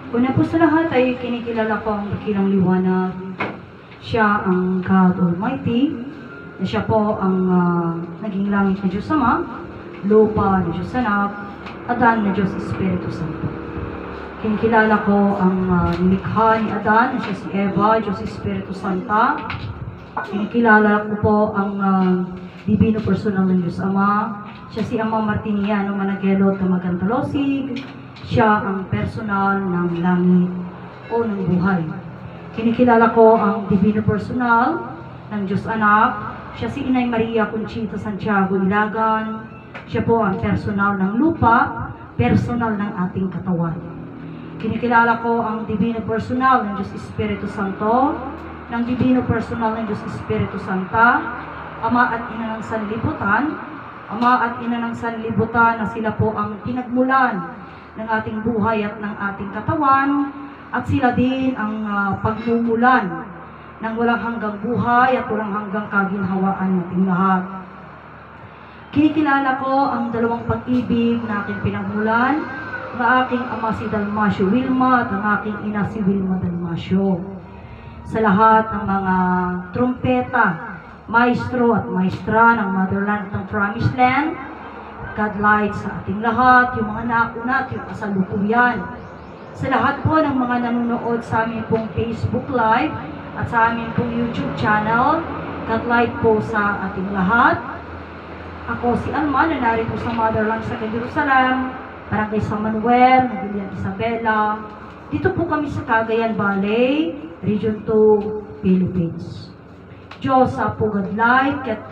Una po sa lahat ay kinikilala ko ang dakilang liwanag. Siya ang God Almighty, na siya po ang naging langit na Diyos Ama, lupa na Diyos Anak, Adan na Diyos Espiritu Santo. Kinikilala ko ang nilikha ni Adan, na siya si Eva, Diyos Espiritu Santa. Kinikilala ko po ang Divino Personal ng Diyos Ama. Siya si Ama Martiniano Managelot na Magantalosig. Siya ang personal ng langit o ng buhay. Kinikilala ko ang Divino Personal ng Diyos Anak. Siya si Inay Maria Conchita Santiago Ilagan. Siya po ang personal ng lupa, personal ng ating katawan. Kinikilala ko ang Divino Personal ng Diyos Espiritu Santo, ng Divino Personal ng Diyos Espiritu Santa, Ama at Ina ng Sanlibutan, Ama at Ina ng Sanlibutan na sila po ang pinagmulan ng ating buhay at ng ating katawan, at sila din ang pagmumulan ng walang hanggang buhay at walang hanggang kaginhawaan nating lahat. Kinikilala ko ang dalawang pag-ibig na aking pinagmulan, ng aking ama si Dalmasio Wilma at ang aking ina si Wilma Dalmasio. Sa lahat ng mga trumpeta, maestro at maestra ng Motherland at ng Promised Land, God light sa ating lahat, yung mga nauna at yung kasalukuyan. Sa lahat po ng mga nanonood sa aming pong Facebook Live at sa aming pong YouTube channel, God light po sa ating lahat. Ako si Alma, na narito sa Motherland sa Jerusalem, Barangay San Manuel, Nagilian Isabela. Dito po kami sa Cagayan Valley, Region 2, Philippines. Diyos po God light, at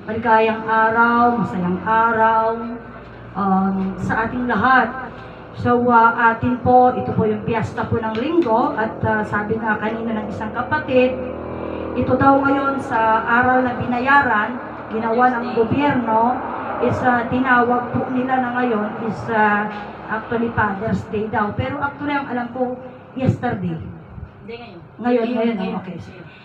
maligayang araw, masayang araw sa ating lahat. So, atin po, ito po yung piyesta po ng linggo at sabi nga kanina ng isang kapatid, ito daw ngayon sa aral na binayaran, ginawa ng gobyerno, is tinawag po nila na ngayon is actually Father's Day daw. Pero actually, ang alam ko, yesterday. Hindi Ngayon, okay.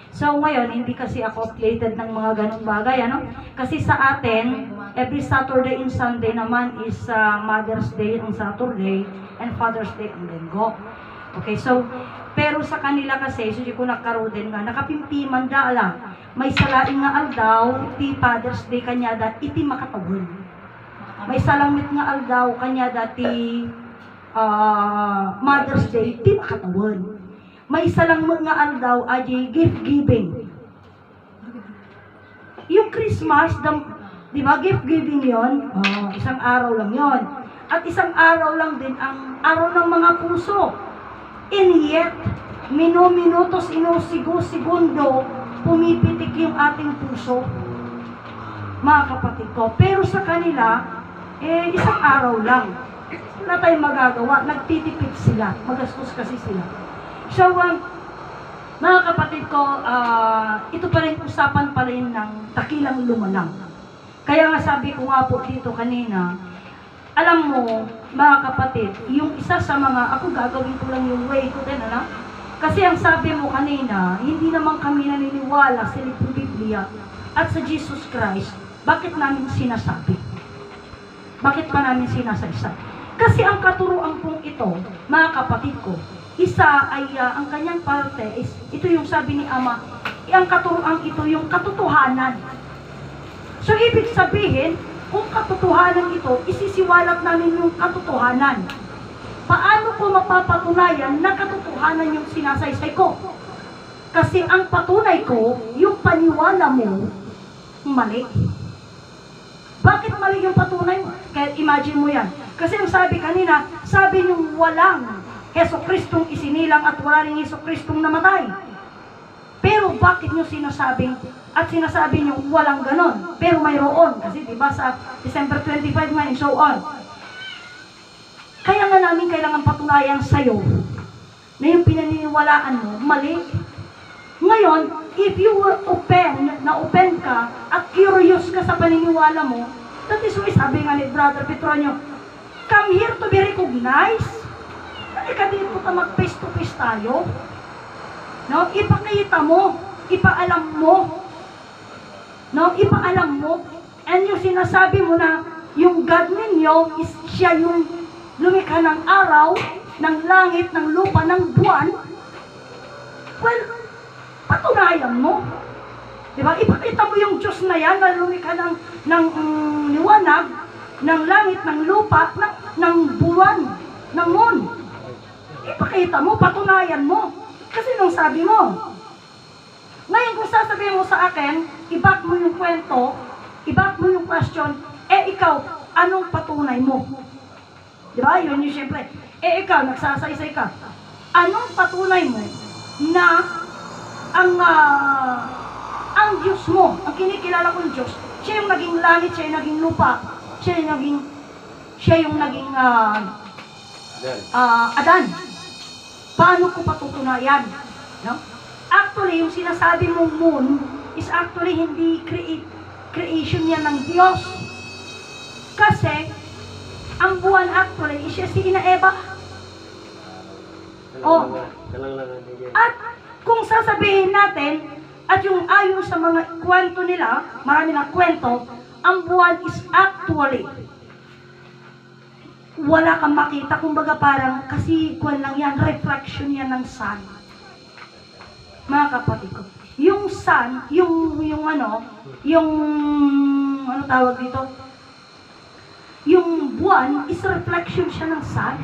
So ngayon, hindi kasi ako updated ng mga ganong bagay, ano? Kasi sa atin, every Saturday and Sunday naman is Mother's Day ang Saturday and Father's Day ang Linggo. Okay, so, pero sa kanila kasi, so di ko nakaroon nga, nakapimpiman dala, may salaing nga aldaw, iti Father's Day kanya dati, iti makatawin. May salamit nga aldaw kanya dati Mother's Day, iti makatawin. May isa lang nga aldaw, aji gift giving. Yung Christmas, di ba, gift giving yon, isang araw lang yon. At isang araw lang din ang araw ng mga puso. And yet, minutos, segundo, pumipitik yung ating puso. Mga kapatid ko. Pero sa kanila, isang araw lang. Wala tayong magagawa. Nagtitipid sila. Magastos kasi sila. So, mga kapatid ko, ito pa rin usapan pa rin ng dakilang lumalang. Kaya nga sabi ko nga po dito kanina, alam mo, mga kapatid, yung isa sa mga, ako gagawin ko lang yung way ko din, ano? Kasi ang sabi mo kanina, hindi naman kami naniniwala sa Biblia at sa Jesus Christ. Bakit namin sinasabi? Bakit pa namin sinasaysa? Kasi ang katuruan pong ito, mga kapatid ko, isa ay ang kanyang parte is, ito yung sabi ni Ama, ang katuruan ito yung katotohanan. So, ibig sabihin, kung katotohanan ito, isisiwalat namin yung katotohanan. Paano ko mapapatunayan na katotohanan yung sinasaysay ko? Kasi ang patunay ko, yung paniwala mo, mali. Bakit mali yung patunay mo? Kaya imagine mo yan. Kasi ang sabi kanina, sabi niyong walang Jesucristong isinilang at wala rin Jesucristong namatay. Pero bakit nyo sinasabing at sinasabi nyo walang ganon? Pero mayroon. Kasi diba sa December 25 nga and so on. Kaya nga namin kailangan patunayan sa'yo na yung pinaniniwalaan mo, mali. Ngayon, if you were open ka at curious ka sa paniniwala mo, that is why sabi nga ni Brother Petronio, come here to be recognized. Halika dito ka mag-face to face tayo. No? Ipakita mo, ipaalam mo. No? Ipaalam mo. And yung sinasabi mo na yung God ninyo is siya yung lumikha ng araw, ng langit, ng lupa, ng buwan, well, patunayan mo. Diba? Ipakita mo yung Diyos na yan na lumikha ng liwanag, ng langit, ng lupa, ng buwan, ng moon. Ipakita mo, patunayan mo. Kasi nung sabi mo, ngayon kung sasabihin mo sa akin, i-back mo yung kwento, i-back mo yung question, ikaw, anong patunay mo? Diba? Yun yung siyempre. Ikaw, nagsasaysay ka. Anong patunay mo na ang Diyos mo, ang kinikilala kong Diyos, siya yung naging langit, siya yung naging lupa, siya yung naging Adan. Paano ko patutunayan? No? Actually, yung sinasabi mong moon is actually hindi creation yan ng Diyos. Kasi, ang buwan actually is siya si Ina Eva. At kung sasabihin natin, at yung ayon sa mga kwento nila, marami ng kwento, ang buwan is actually wala kang makita, kumbaga parang kasi kwan lang yan, reflection yan ng sun. Mga kapatid ko, yung sun, yung tawag dito, yung buwan is reflection siya ng sun.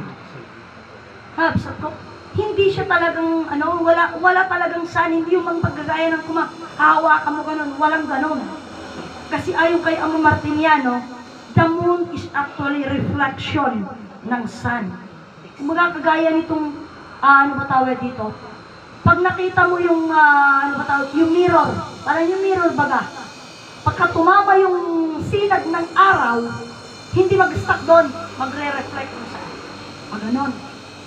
Sabi ko, hindi siya talagang wala talagang sun, hindi yung mga paggagaya ng kumahawa ka mo ganun, walang ganun. Kasi ayon kay Amo Martiniano, the moon is actually reflection ng sun. Kumbaga kagaya nitong tawag dito, pag nakita mo yung yung mirror, parang yung mirror baga, pagka tumama yung sinag ng araw, hindi mag-stuck doon, magre-reflect mo sa maganon,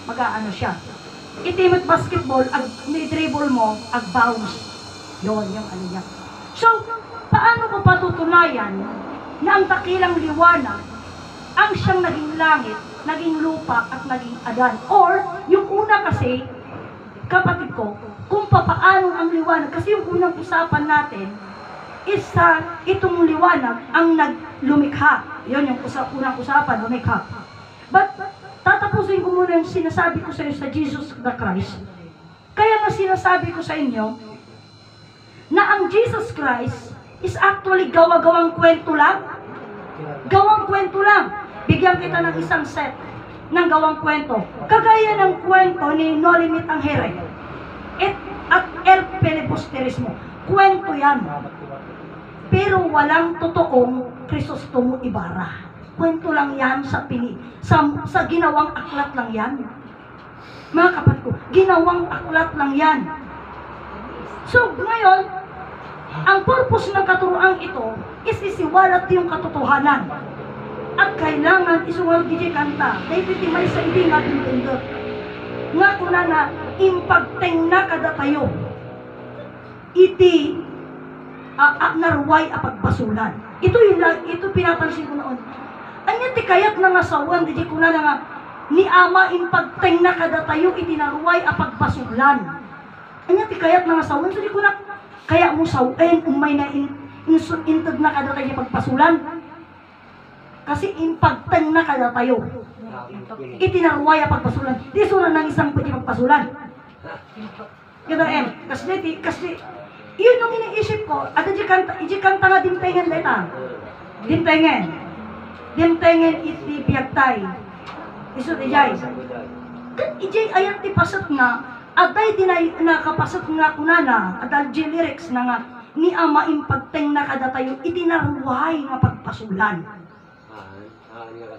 mag-aano siya. Itimot basketball, ni-dribble mo, ag-bounce. Yun, yung ano niya. So, paano ko patutunayan na ang dakilang liwanag ang siyang naging langit, naging lupa, at naging Adan? Or, yung una kasi, kapatid ko, kung papaano ang liwanag, kasi yung unang usapan natin, is itong liwanag ang naglumikha. Yun yung unang usapan, lumikha. But, tatapusin ko muna yung sinasabi ko sa iyo sa Jesus the Christ. Kaya nga sinasabi ko sa inyo, na ang Jesus Christ is actually gawa-gawang kwento lang. Gawang kwento lang. Bigyan kita ng isang set ng gawang kwento. Kagaya ng kwento ni No Limit Angere at El Filibusterismo. Kwento yan. Pero walang totoong Crisostomo Ibarra. Kwento lang yan sa ginawang aklat lang yan. Mga kapatid ko, ginawang aklat lang yan. So, ngayon, ang purpose ng katuroang ito is isiwalat yung katotohanan. At kailangan isuwal di kanta. Dahil may sa hindi nga intendot. Nga kuna na impagteng na kada tayo. Iti narway apagbasulan. Ito pinapansin ko noon. Anya ti kayat na nasawan, di ko na nga, ni ama impagteng na kada tayo, itinarway apagbasulan. Anya ti kayat na nasawan, so di ko na, kaya mo sawen, umay na intod na kada tayo pagpasulan. Kasi impagteng na kada tayo, itinarway apagbasulan. Di suna ng isang pwede pagpasulan. Kasi, yun yung iniisip ko, at iji kanta nga dimtengen leta. Dimtengen iti biyagtay. Iso ijay. Kat ijay ayat ti pasat nga, aday dinay nakapasat nga kunana, adal iji lyrics na nga, ni ama impagteng na kada tayo, itinarway nga pagpasulan.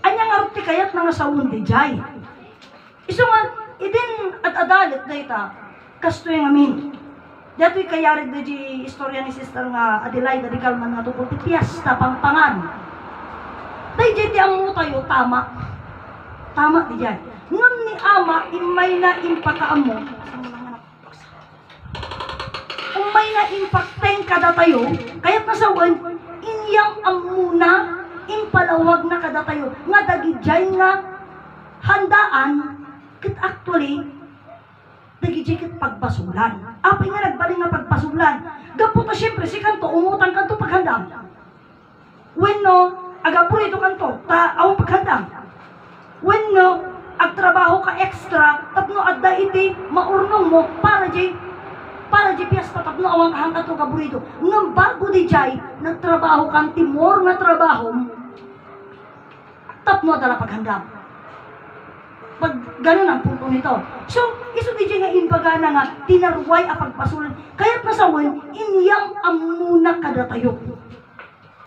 Anya nga ruti kayat na nga sa undi jay. Iso nga, idin at adalit dayta, kasto yung amin. Dato'y kayarid na di istorya ni Sister nga Adelaida di Calman nga tungkol ti piyesta pangpangan. Dahil di ang mo tayo, tama. Tama di dyan. Ngam ni ama, imay na impakaam mo. Umay na impakteng kada tayo, kaya't nasawan, inyang amuna, impalawag na kada tayo. Nga dagidjay nga handaan, kit actually, dagidjay kit pagbasulan. Apay nga nagbaling nga pagbasulan. Gaputa siyempre, si kanto, umutang kanto paghandang. When no, agapon ito kanto, awang paghandang. when no, agtrabaho ka extra, tapno adda iti, maurnong mo, para di piyesta tapno awang kahangkat o kaburito. Ngam bago di jay, nagtrabaho kang timor na trabaho, tapno adala paghanggang. Pag ganun ang punto nito. So, iso di nga imbaga na nga, tinarway a pagpasulan. Kaya't nasawan, inyang amuna kada tayo.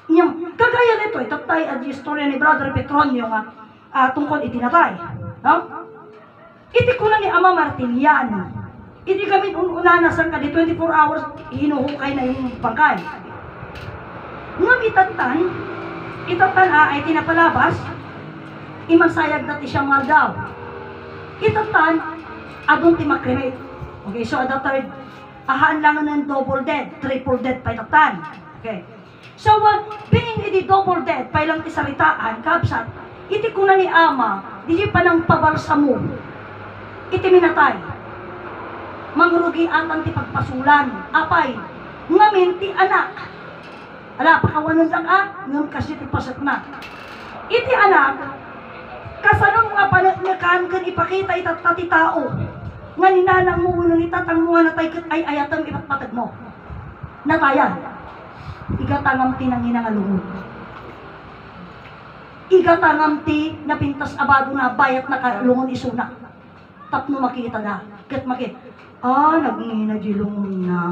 Inyang, kagaya nito, itatay at istorya ni Brother Petronio nga, tungkol itinatay. No? Iti ko na ni Ama Martinian. Iti kami unanasan ka di 24 hours, hinuhukay na yung bangkay. Ngam itatan ay tinapalabas, imansayag dati siyang mga daw. Itatan, adun ti makremate. Okay, so the third, ahaan lang ng double dead, triple dead pa itatan. Okay. So, being iti double dead, pa ilang tisaritaan, kapsat, iti kuna ni Ama, di pa nang pabalsa mo, iti minatay. Mangrugi atan ti pagpasulan, apay, ngamin ti anak. Ala, pakawanan lang ngam kasi ti pasat na. Iti anak, kasanong mga panagnakaan kan ipakita itatati tao. Nga ninanang mo uno ni tatang mo nga natay kat ay ayatang ipatpatag mo. Natayan. Igatangam ti nang inangalungod. Igatangam ti napintas abado na bayat na kalungon isuna. Tapno makita na. Kat makita. Nagngina di lungon na.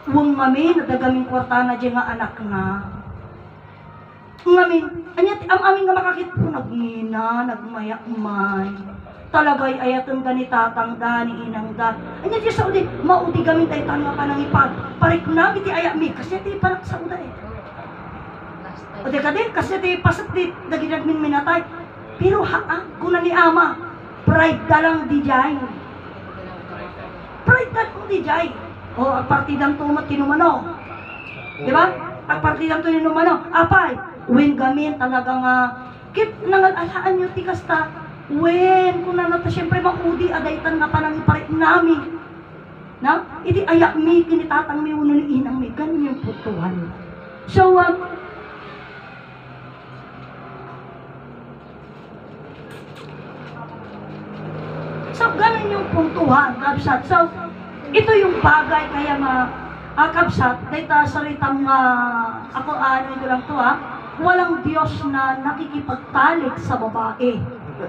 Huwag mami, nadagaming kwarta na di nga anak na. Ngamin, ang amin nga makakit po, nagngina, nagmayakman. Talagay ayatong ganita, tangda, ni inang da. Anya di sa udi, maudi gamin tayo tanga pa ng ipag. Parik na, iti ayami, kasi iti parak sa uda eh. O di ka din, kasi iti pasat di, daginagmin minatay. Pero kuna ni Ama, pride da lang di jay. Pride da lang di jay. O, ang partidang tumat tinumano. Di ba? Ang partidang tinumano. Apay, when gamin talagang kit nangalalaan nyo ti kasta when kung na nato syempre maudi adaytan nga pa nang iparit nami na iti ayak mi kinitatang mi uno ni inang mi ganun yung putuhan. So ganun yung puntuhan kabsat. So ito yung bagay kaya kabsat dahil salitang ako ito lang to walang Diyos na nakikipagtalik sa babae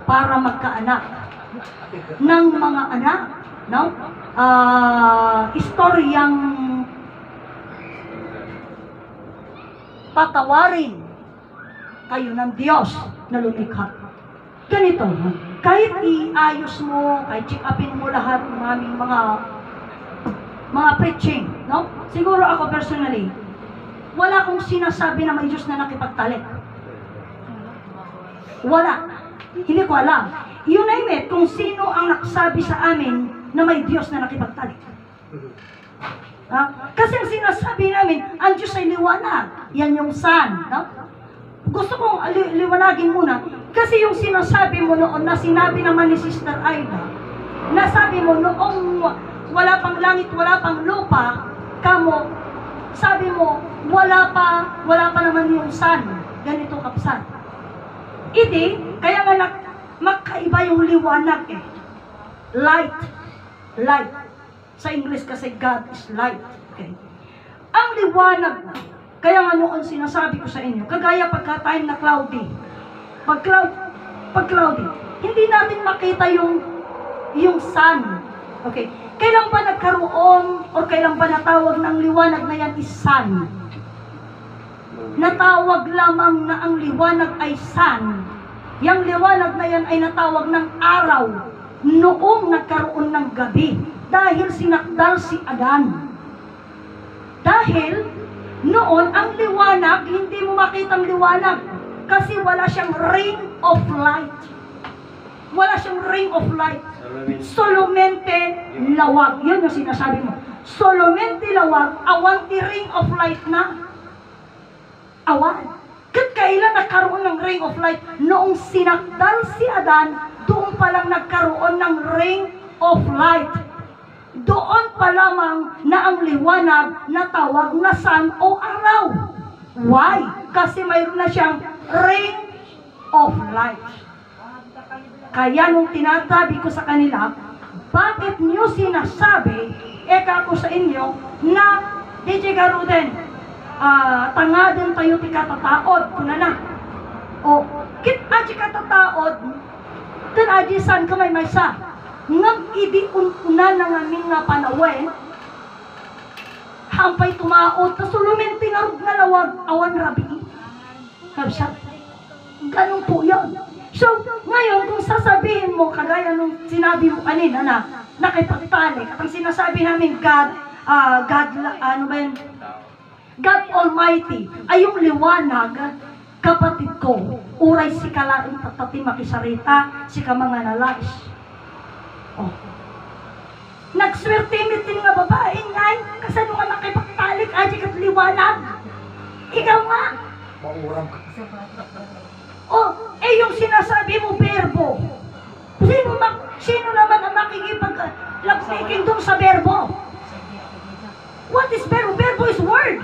para magkaanak ng mga anak, no? Istoryang patawarin kayo ng Diyos na lumikha. Ganito, kahit iayos mo, kahit check upin mo lahat ng aming mga preaching, no? Siguro ako personally, wala akong sinasabi na may Diyos na nakipagtalik. Wala. Hindi ko alam. You name it, kung sino ang nagsabi sa amin na may Diyos na nakipagtalik. Kasi ang sinasabi namin, ang Diyos ay liwanag. Yan yung sun. No? Gusto kong liwanagin muna. Kasi yung sinasabi mo noon na sinabi naman ni Sister Aida, nasabi mo noong wala pang langit, wala pang lupa, sabi mo, wala pa naman yung sun. Ganito kapsan. Kaya nga magkaiba yung liwanag eh. Light. Sa English kasi God is light. Okay. Ang liwanag, kaya nga noon sinasabi ko sa inyo, kagaya pagka time na cloudy. Pag cloudy, hindi natin makita yung sun. Okay. Kailan ba nagkaroon o kailan ba natawag ng liwanag na yan is sun? Natawag lamang na ang liwanag ay sun. Yang liwanag na yan ay natawag ng araw noong nagkaroon ng gabi dahil sinakdal si Adan. Dahil noon ang liwanag, hindi mo makitang liwanag kasi wala siyang ring of light. Wala siyang ring of light. Solamente lawag. Yun yung sinasabi mo. Solamente lawag, awan ti ring of light na. Awan. Kat kailan nagkaroon ng ring of light? Noong sinakdal si Adan, doon pa lang nagkaroon ng ring of light. Doon pa lamang na ang liwanag na tawag na sun o araw. Why? Kasi mayroon na siyang ring of light. Kaya nung tinatabi ko sa kanila, bakit niyo sinasabi, eka ko sa inyo, na DJ Garuden, tangadon tayo ti katataod, kuna na. O, kit aji katataod, ten aji san kamay may sa, ngam idi una na ngamin nga panawen, hampay tumaod, tasulumin tingarog na lawag, awan rabi. Kabsat, ganun po yun. So, ngayon, kung sasabihin mo, kagaya nung sinabi mo kanina na nakipagtalik, at ang sinasabi namin, God Almighty, ay yung liwanag, kapatid ko, uray si kalaing tatati makisarita, si kamanga nalais. Oh. Nagswertimitin nga babae, ngay, kasi nung nga nakipagtalik, aji kat liwanag. Ikaw nga. Maurang ka. Oh, yung sinasabi mo, verbo. Sino naman ang makikipag-lagpiking doon sa verbo? What is verbo? Verbo is word.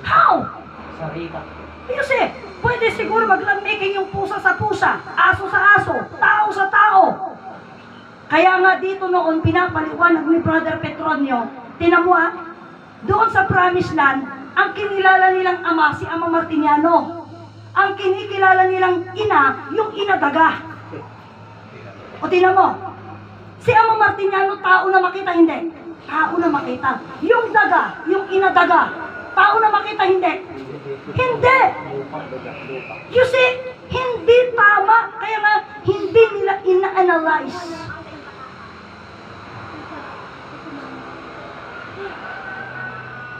How? Sarita. You see, pwede siguro mag-lagpiking yung pusa sa pusa, aso sa aso, tao sa tao. Kaya nga dito noon, pinapaliwanag ni Brother Petronio, tinan mo doon sa Promised Land, ang kinilala nilang ama, si Ama Martiniano. Ang kinikilala nilang ina, yung inadaga. O tinan mo, si Ama Martiniano, tao na makita, hindi. Tao na makita. Yung daga, yung inadaga, tao na makita, hindi. Hindi. You see, hindi tama. Kaya nga, hindi nila ina-analyze.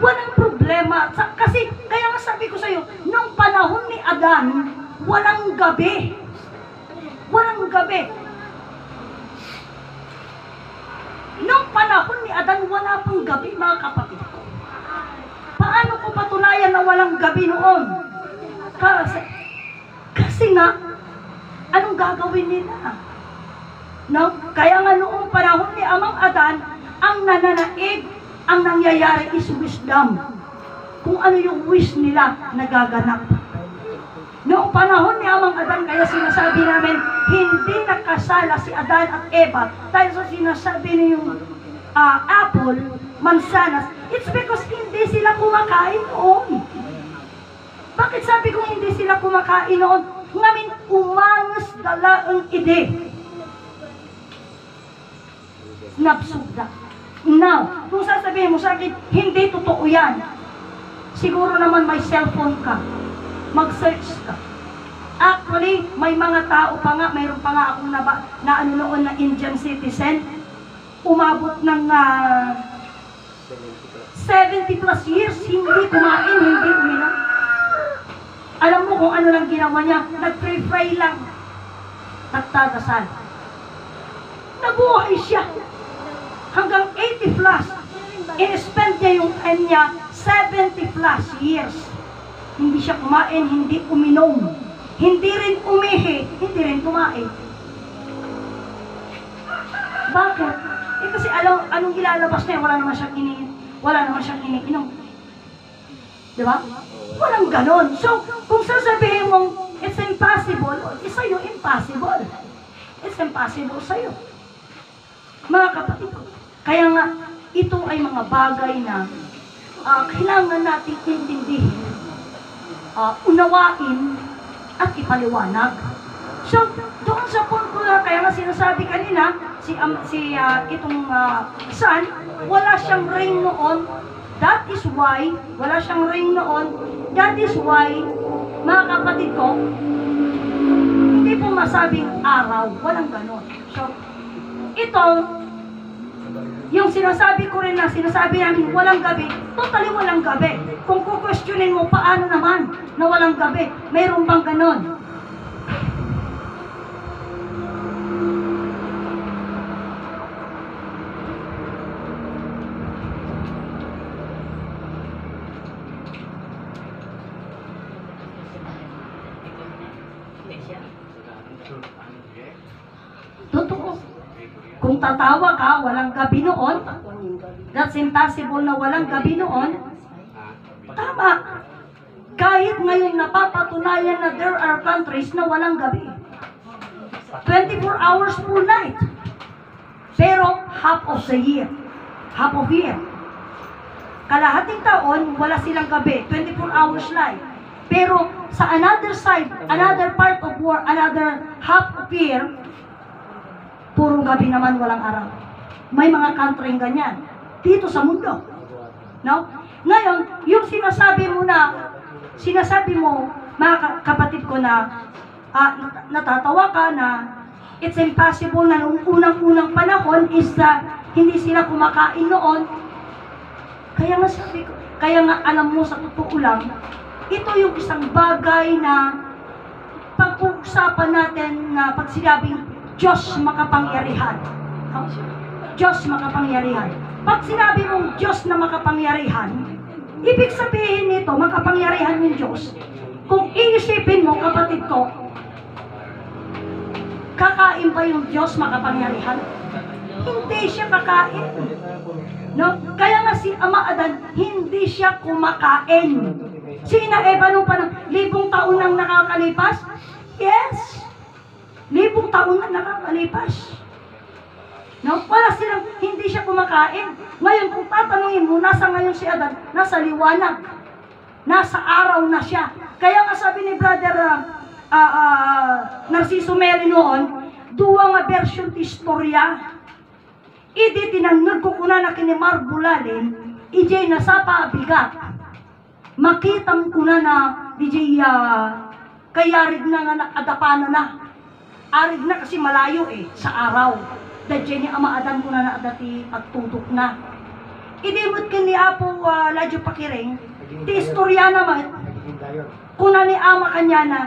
Walang problema. Kasi, kaya nga sabi ko sa'yo, nung panahon ni Adan, walang gabi. Walang gabi. Nung panahon ni Adan, wala pang gabi, mga kapatid ko. Paano ko patunayan na walang gabi noon? Kasi nga, anong gagawin nila? No? Kaya nga noong panahon ni Amang Adan, ang nananaig, ang nangyayari is wisdom. Kung ano yung wish nila nagaganap. Noong panahon ni Amang Adan, kaya sinasabi namin, hindi nakasala si Adan at Eva dahil sa sinasabi niya yung apple, mansanas. It's because hindi sila kumakain noon. Bakit sabi kong hindi sila kumakain noon? Ngamin, umangas dala ang ide. Napsugda. Now, kung sasabihin mo sa akin, hindi totoo yan. Siguro naman may cellphone ka. Mag-search ka. Actually, may mga tao pa nga, mayroon pa nga akong na ano noon na Indian citizen, umabot ng 70 plus years, hindi kumain, hindi uminom. Alam mo kung ano lang ginawa niya? Nag-pray lang. Nagtagasal. Nabuhay siya. Hanggang 80 plus. In-spend niya yung time niya 70 plus years. Hindi siya kumain, hindi uminom. Hindi rin umihi, hindi rin kumain. Bakit? Kasi anong ilalabas niya, wala naman siyang iniinom. Diba? Walang ganon. So, kung sasabihin mong it's impossible, sa'yo impossible. It's impossible sa'yo. Mga kapatid ko. Kaya nga, ito ay mga bagay na kailangan natin intindihin, unawain, at ipaliwanag. So, doon sa punto na, kaya nga sinasabi kanina, itong son, wala siyang ring noon. That is why, wala siyang ring noon. That is why, mga kapatid ko, hindi po masabing araw, walang ganon. So, ito, yung sinasabi ko rin na, sinasabi namin walang gabi, totally walang gabi. Kung kukwestiyonin mo, paano naman na walang gabi? Mayroon bang ganon? Totoo. Kung tatawa ka, walang gabi noon, that's impossible na walang gabi noon, tama. Kahit ngayon napapatunayan na there are countries na walang gabi. 24 hours full night. Pero half of the year. Half of year. Kalahating taon, wala silang gabi. 24 hours light. Pero sa another side, another part of war, another half of year, puro gabi naman, walang araw. May mga country ganyan. Dito sa mundo. No? Ngayon, yung sinasabi mo, mga kapatid ko na natatawa ka na it's impossible na noong unang-unang panahon is hindi sila kumakain noon. Kaya nga alam mo sa totoo lang, ito yung isang bagay na pag-uusapan natin na pag sinabing Diyos makapangyarihan. Diyos makapangyarihan. Pag sinabi mong Diyos na makapangyarihan, ibig sabihin nito, makapangyarihan yung Diyos. Kung iisipin mo, kapatid ko, kakain ba yung Diyos makapangyarihan? Hindi siya kakain. No? Kaya nga si Ama Adan, hindi siya kumakain. Sina Eva nung panang 1,000 taon nang nakakalipas? Yes! 1,000 taon nang nakakalipas. No? Hindi siya kumakain. Ngayon, kung tatanungin mo, nasa ngayon si Adan, nasa liwanag. Nasa araw na siya. Kaya nga sabi ni Brother Narciso Meli noon, duwa nga version ti istorya. Idi tinanggad ko kuna na kinimar bulalin, ijay nasapa abigat. Makitam kuna na, ijay kayarig na nga nakadapana na. Arig na kasi malayo sa araw. Dadya ni Ama Adan kuna na adati pagtutok na. Idimot ka ni Apo Ladyo Pakiring, ti istorya naman, kuna ni Ama kanya na,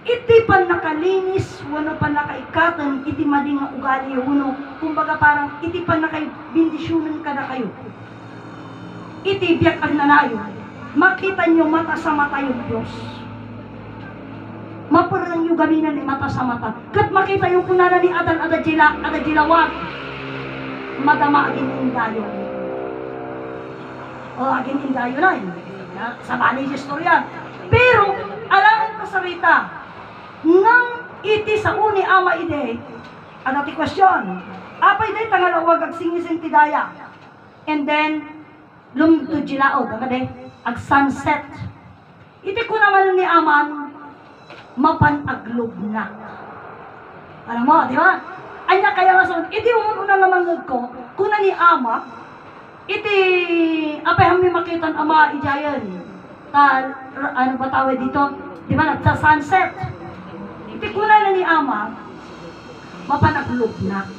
iti pa nakalinis, wano pa nakaikatan, iti maling nga ugali, wano, kumbaga parang, iti pa nakabindisyonan ka na kayo. Iti biyak ang nanayo, makita nyo mata sa mata yung Diyos. Maparang yung gaminan ni mata sa mata. Kat makita yung kunana ni Adan, adajilawag, madama aging indayo. O aging indayo na yun. Sa bali istorya. Pero, alam ko sarita, nang iti sa uni Ama ide, ano ti question? Apay day tangalawag ag singising tidaya. And then, lumto jilao, kagade, ag sunset. Iti ko naman ni Aman, mapanaglob na. Alam mo, di ba? Anya kaya nga sa, iti umuna nga mangag ko, kuna ni Ama, iti, apay hami makitan Ama ijayan. Ano ba tawag dito? Di ba, sa sunset. Iti kuna na ni Ama, mapanaglob na.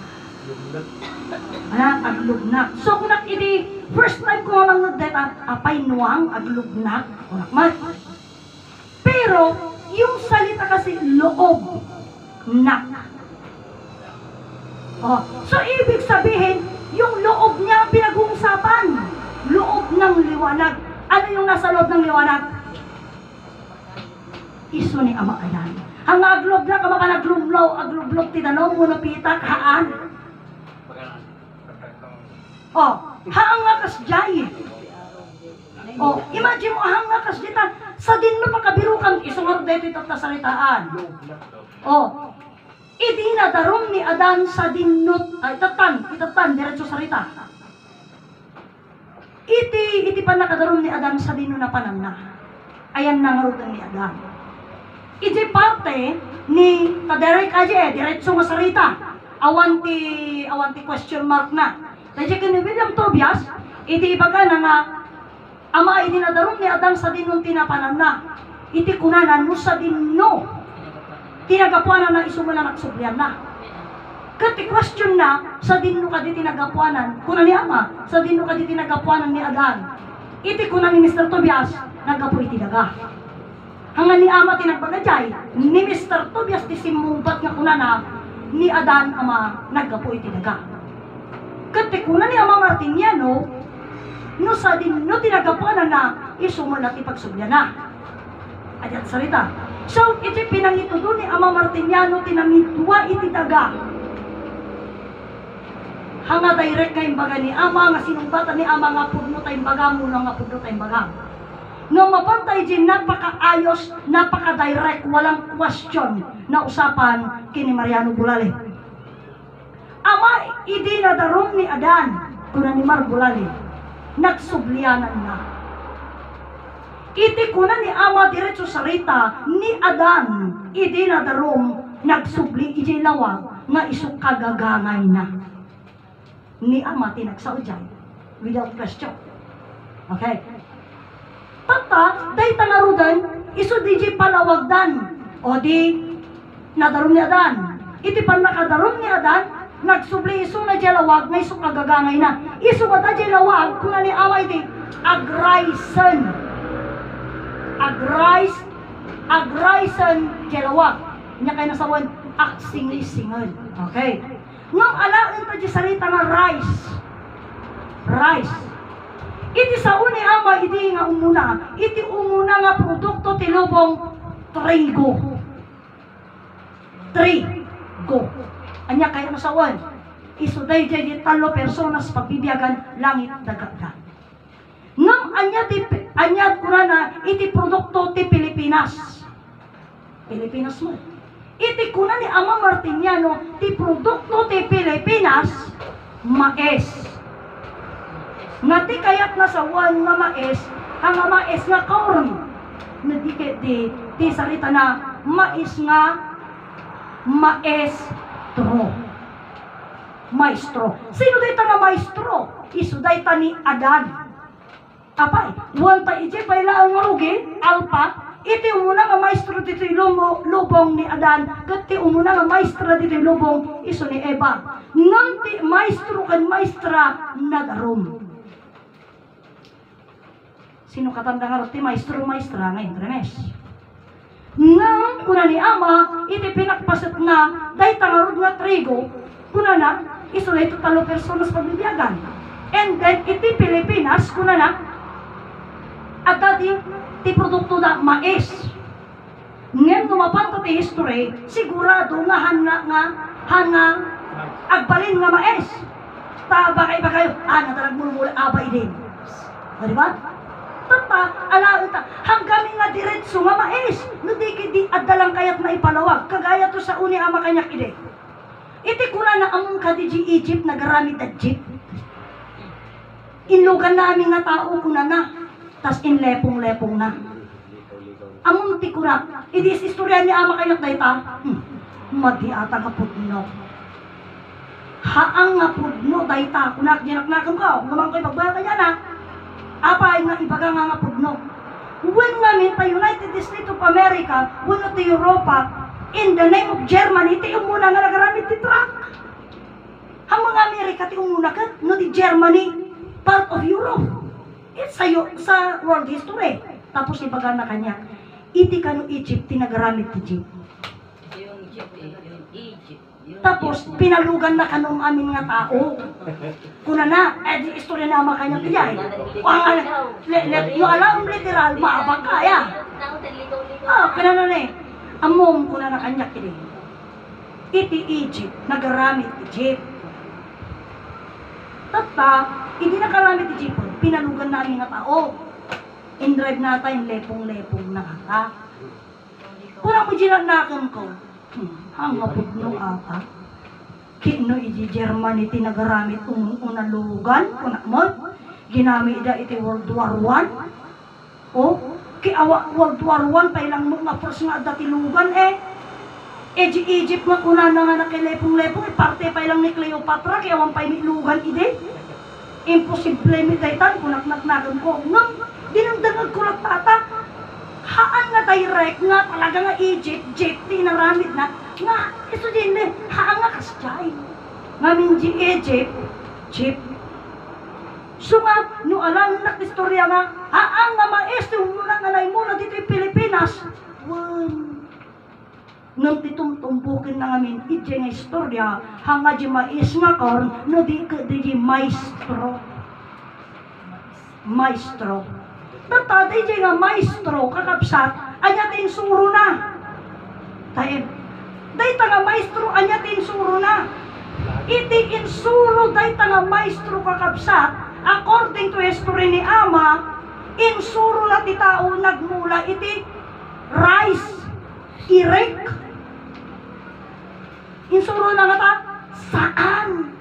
Aglugnak. So, kung iti, first time ko nga lang nagdeta, apay nuang, aglugnak. Pero, yung salita kasi, loob, nak. So, ibig sabihin, yung loob niya pinag-uusapan. Loob ng liwanag. Ano yung nasa loob ng liwanag? Iso ni Ama Adan. Ang aglob na, kamaka aglublaw, tinanong mo na pitak, haan. Haang nga kas jay. Imagine mo, haang nga kas dita, sa din mo pakabirukan, isungar dito ito na salitaan. Idi na darom ni Adan sa dinot, itatan, diretso sarita. Iti pa nakadarom ni Adan sa dinot na panang na. Ayan na ngarutan ni Adan. Iti parte ni Taderek aje, diretso nga sarita. Awanti question mark na. Dahil kini William Tobias, iti ibaga na nga, Ama iti nadarom ni Adan sa dinong tinapanan na. Iti kunanan no sa dinno. Tinagapuanan na isumula nagsublian na. Kati question na, sa dinno ka di tinagapuanan, kuna ni Ama, sa dinno ka di tinagapuanan ni Adan. Iti kunan ni Mr. Tobias, nagapu iti daga. Hanggang ni Ama tinagbagajay, ni Mr. Tobias ti simumbat nga kunana, ni Adan Ama, nagapu iti daga. Kati kunan ni Ama Martiniano, no sa dinno tinagapuanan na, isumula ti pagsublian na. Ayan salita. So, iti pinangito doon ni Ama Martiniano, tinamidwa iti daga. Hanga direct nga imbaga ni Ama, nga sinumbatan ni Ama nga pudno tayong baga, muna nga pudno tayong baga. nga mapantay din napakaayos, napaka-direct, walang question na usapan kini Mariano Bulali. Ama, idi na darong ni Adan, kuna ni Mar Bulali, nagsublianan na. Iti kuna ni Ama diretso sarita, ni Adan, idi na darong nagsubli, iji lawag, nga isuk kagagangay na. Ni Ama tinagsaudyan, without question. Okay? Tata, day tanarudan, iso di di palawagdan. O di, nadaron ni Adan. Iti pan nakadaron ni Adan, nagsubli iso na jalawag, may iso kagagangay na. Iso kata jalawag, kung ni Ama iti, agraysen. Agraysen jalawag. Nya kayo nasawan, aksing-singan. Okay? Ngam alaan ta di sarita nga rice. Rice. Iti sa uni Ama, iti nga umuna. Iti umuna nga produkto ti lubong trigo. Trigo. Anya kayo nasawan. Isuday di talo personas pagbibiyagan langit dagagda. Ngam anya kunana iti produkto ti Pilipinas. Pilipinas mo. Iti kuna ni Ama Martiniano ti produkto ti Pilipinas mais. Ngati kayat nasawan nga mais, ang mais nga corn. Nadikit ti sarita na mais nga maestro. Maestro. Sino dito nga maestro? Isu dito ni Adan. Apay, wanta iti payla ang marugi, alpa, iti umuna nga maestro dito lubong ni Adan, kati umuna nga maestra dito lubong iso ni Eva. Nganti maestro kan maestra nagarom. Sino katanda nga roti maestro maestra nga Entremes. Nga kuna ni Ama iti pinakpaset na day tangarod nga trigo kuna na iso na ito talo personas pagbibiyagan. And then iti Pilipinas kuna na at ti produkto na mais. Ngayon numapan ti history sigurado nga hana agbalin nga mais. Tabakay ba kayo? Natalag mula abay din. O diba? Tata, alaon ta, hanggang nga diretso nga mais. No di adalang kayat na ipalawag. Kagaya to sa uni Ama kanyak ide. Iti kuna na among kadiji Egypt nagaramit at jeep. Inlugan na aming nga tao kuna na. Tas inlepong-lepong na. Among ti kuna, idis istorya ni Ama kanyak dayta. Madi ata nga pudno. Haang nga pudno dayta. Kunak ginaknakam ka. Ngamang ko'y pagbaya kanya na. Apay nga ibaga nga pudno. When namin pa United States of America, wano ti Europa, in the name of Germany, ti umuna nga nagaramit ti truck. Ang mga Amerika ti umuna ka, no ti Germany, part of Europe. It's sa world history. Tapos ibaga na kanya, iti ka no Egypt, ti nagaramit ti Egypt. Tapos, pinalugan na kanong amin nga tao. Kuna na, di istorya na Ama kanya piyay. Yung alam literal, maabang kaya. Kanano na amom kuna na kanya kini. Iti Egypt, nagaramit Egypt. Tata, hindi nakaramit Egypt, pinalugan na amin nga tao. In-drive na tayo, lepong-lepong na kata. Kuna mo ginanakan ko, ang mapudno ata. Kino iti Germany tinagaramit unalugan, kunak mo, ginamit ida iti World War I. O, World War I, pailang mo nga first nga datilugan Egypt nga kuna na nga nakilepong-lepong, parte pailang ni Cleopatra, kaya wang painilugan ide. Imposible mi daytan, kunak-naknagan ko. Ngam, dinagdangag ko lang tata, haan nga direct nga talaga nga Egypt, tinaramit na, nga, ito din haan nga kasjay. Ngamin di Egypt, so nga, no alam na istorya nga, haan nga maestro muna nga na muna dito yung Pilipinas, nang titumtumbukin na ngamin, iti nga istorya, hanga di mais nga korn, no di maestro. Maestro. Tataday di nga maestro, kakapsat, anyatin suro na. Tayo, dayta nga maestro, anyatin suro na. Iti insuro dayta nga maestro kakapsat, according to history ni Ama, insuro na ti tao nagmula iti rice, irek. Insuro na nga ta, saan?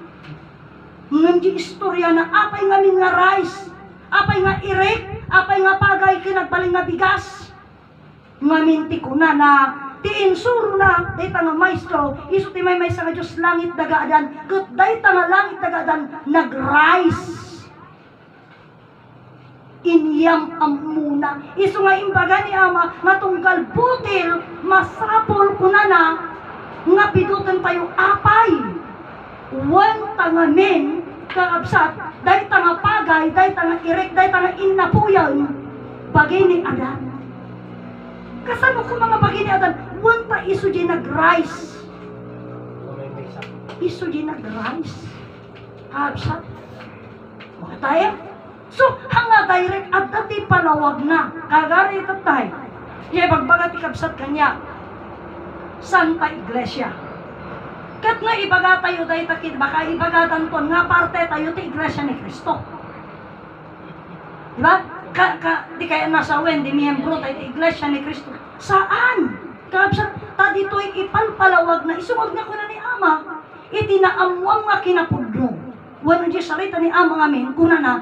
Ngam di istorya na apay nga min nga rice, apay nga irek, apay nga pagay kinagbaling nga bigas. Ngaminti ko na ti insuro na dayta nga maestro, iso ti may sa nga Diyos langit dagaadan, ket dayta nga langit dagaadan nag-rice. Inyam amuna. Iso nga imbaga ni ama nga tunggal butil masapol ko na nga pidutan tayo apay. Wan tangamin kaabsat, dayta nga pagay, dayta nga irek, dayta nga innapuyan bagay ni Adan. Kasano ko mga bagay ni Adan, wan ta iso di nag-rice. Iso di nag-rice. Kaabsat. Mga tayo? So, hanga direct at dati palawag na. Kagari tatay. Iya bagbaga ti kabsat kanya. Santa Iglesia. Kat nga ibaga tayo dahi takid, baka ibagatan ton nga parte tayo ti Iglesia ni Cristo. Diba? Di kaya nasa wen, di miyembro tayo ti Iglesia ni Cristo. Saan? Kabsat, ta dito'y ipalpalawag na isungag na ko na ni Ama. Itinaamuang nga kinapudno. Wano di salita ni Ama ngamin, kuna na,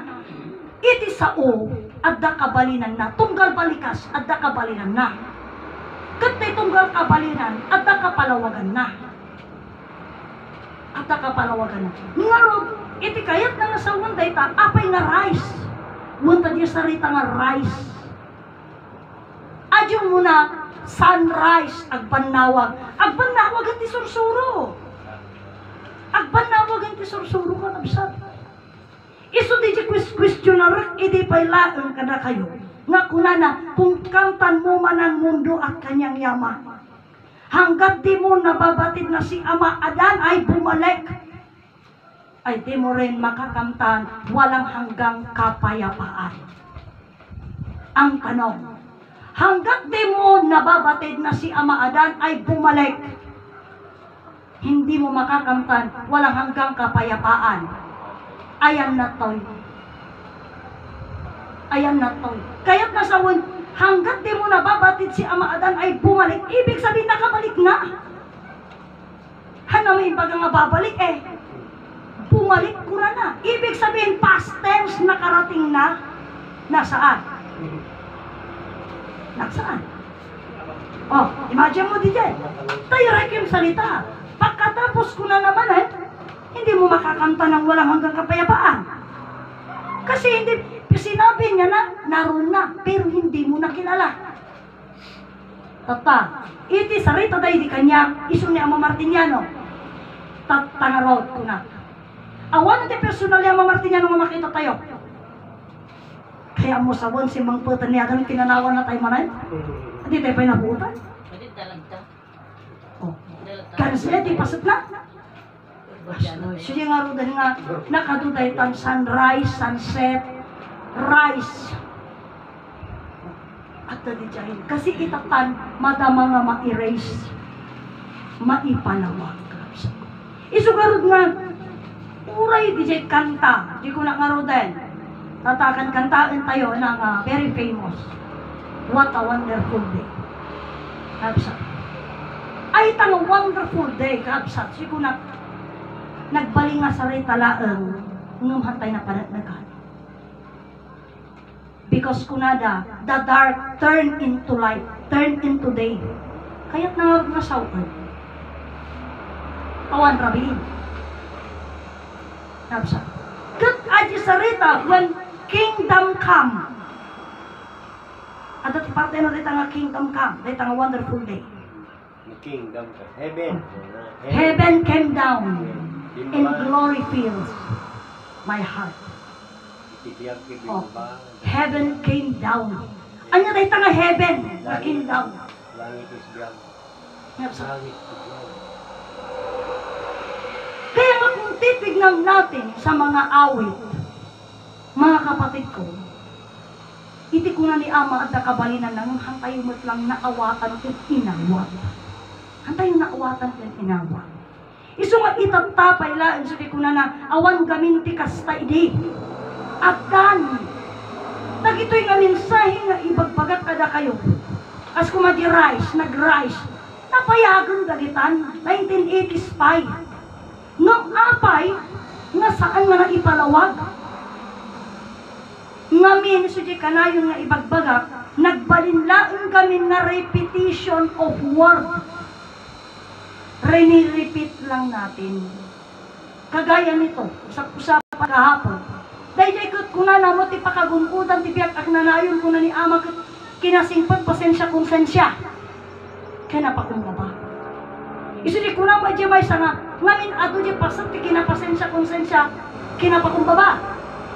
iti sao, adda kabalinan na. Tunggal balikas, adda kabalinan na. Kat tunggal kabalinan, adda kapalawagan na. Adda kapalawagan na. Ngarod, iti kayat na sa wanda ita, apay nga rice. Wanda di sarita nga rice. Adyo muna, sunrise, agbanawag. Agbanawag ang ti sursuro. Agbanawag ang ti sursuro ka nabsat. Iso di questioner, idi pa'y laang kada kayo. Nga kunana, kung kamtan mo man ang mundo at kanyang yaman. Hanggat di mo nababatid na si Ama Adan ay bumalik, ay di mo rin makakamtan walang hanggang kapayapaan. Ang tanong, hanggat di mo nababatid na si Ama Adan ay bumalik, hindi mo makakamtan walang hanggang kapayapaan. Ayan na to'y. Ayan na to'y. Kaya't nasawon, hanggat di mo nababatid si Ama Adan ay bumalik, ibig sabihin nakabalik na. Hana may baga nga babalik eh. Bumalik ko na. Ibig sabihin past tense nakarating na. Nasaan? Nasaan? Oh, imagine mo di dyan. Tayo rin yung salita. Pagkatapos ko na naman hindi mo makakanta ng walang hanggang kapayapaan. Kasi hindi, sinabi niya na, naroon na, pero hindi mo nakilala. Tata, iti sarita dahi di kanya, iso ni Ama Martiniano. Tatangarod ko na. Awan natin personal ni Ama Martiniano nga makita tayo. Kaya mo sabon si Mang Putan niya, ganun kinanawan na tayo manay. Hindi tayo pa'y nabuutan. Pwede talagta. Oh, kansa di pasat na. Sige nga ro dahil nga nakaduday tan sunrise, sunset, rise. At dadi dyan. Kasi itatan, madama nga ma-erase, maipalawag. Isugarod nga, uray di dyan kanta. Di ko na nga ro dahil. Tatakan kantaan tayo ng very famous. What a wonderful day. Kabsat. Ay tang wonderful day, kabsat. Sige na, nagbaling nga sa rin talaang ngumhantay na panatnagan. Because kunada, the dark turn into light, turn into day. Kaya't nangarap na saukan. Awan rabiin. Napsa. Kat aji sarita, when kingdom come. At parte na rita nga kingdom come, rita nga wonderful day. Kingdom, heaven. Heaven came down. And glory fills my heart. Oh, heaven came down. Anya tayo nga heaven na came down. Langit is biyang. Langit is biyang. Kaya nga kung titignan natin sa mga awit, mga kapatid ko, iti ko na ni Ama at nakabalinan lang, hantayo mo't lang naawatan at inawat. Hantayo naawatan at inawat. Iso nga itatapay lang, so di ko na awan gaminti kasta idi. At dan, Dagitoy nga mensahe nga ibagbagak kada kayo. As kumadi-rise, nag-rise. Napayagan dagitan, 1980s pa. Nung apay, nga saan nga na ipalawag. Ngamin, sudya kanayon nga ibagbagak, nagbalinlaan kami na repetition of word. Reni-repeat lang natin. Kagaya nito, usap-usapan kahapon. Dahil kung nanamot ipakagunkudan, tibiyak ak nanayon ko na ni ama kinasingpag pasensya konsensya. Kaya napakong ba? Isu di kunang majamay sa nga, ngamin ato di pasat kinapasensya konsensya, kinapakong baba.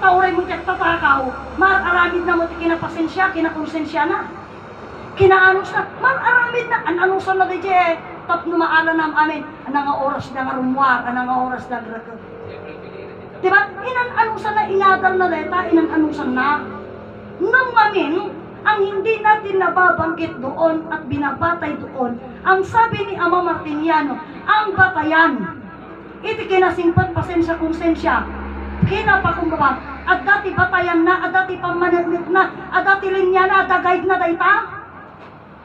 Tauray mo tiyak tatakaw, maaramid na mo ti kinapasensya, kinakonsensya na. Kinaanos na, maaramid na, ananusan na di tap numaala nam amin, anang oras na nga rumwar, anang oras na grakag. Diba? Inananusan na inadal na deta, inananusan na. Nang mamin, ang hindi natin nababanggit doon at binabatay doon, ang sabi ni Ama Martiniano, ang batayan, iti kinasingpat pasensya konsensya, kinapakumbaba, at dati batayan na, at dati pamanaglit na, at dati linya na, at guide na dayta,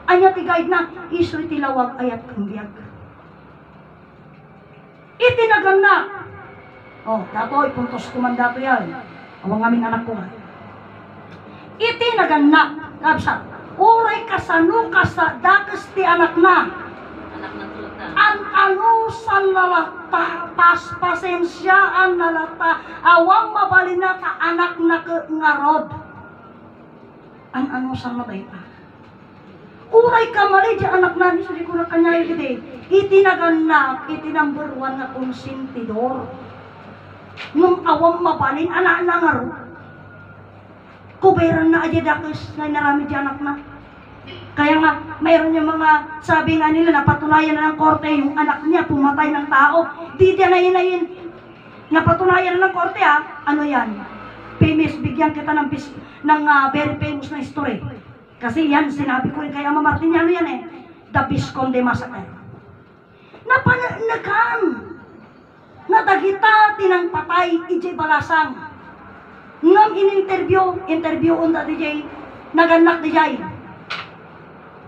anya ti guide na, iso iti lawag ayat kumbiyag. Iti naganak, oh, dato, ipuntos kumandato yan, awang aming anak ko nga. Iti naganak, kapsa, uray kasano kasa dakas ti anak na. Ang anusan lalata, paspasensyaan lalata, awang mabalina ka anak na ngarod. Ang anusan na ba uray ka mali di anak na, hindi ko na kanyayo gede. Iti naganak, iti number 1 na konsentidor. Nung awang mabalin, anak na ngarod. Kuberan na aja dakis na narami di anak na. Kaya nga, mayroon yung mga sabi nga nila, napatunayan na ng korte yung anak niya, pumatay ng tao. Di na yun. Napatunayan na ng korte ano yan? Famous, bigyan kita ng very famous na story. Kasi yan, sinabi ko rin kay Ama Martiniano yan The Visconde Massacre. Napananagan, nadagita tinang patay, ijay balasang. Ngam interview on da DJ, naganak DJ.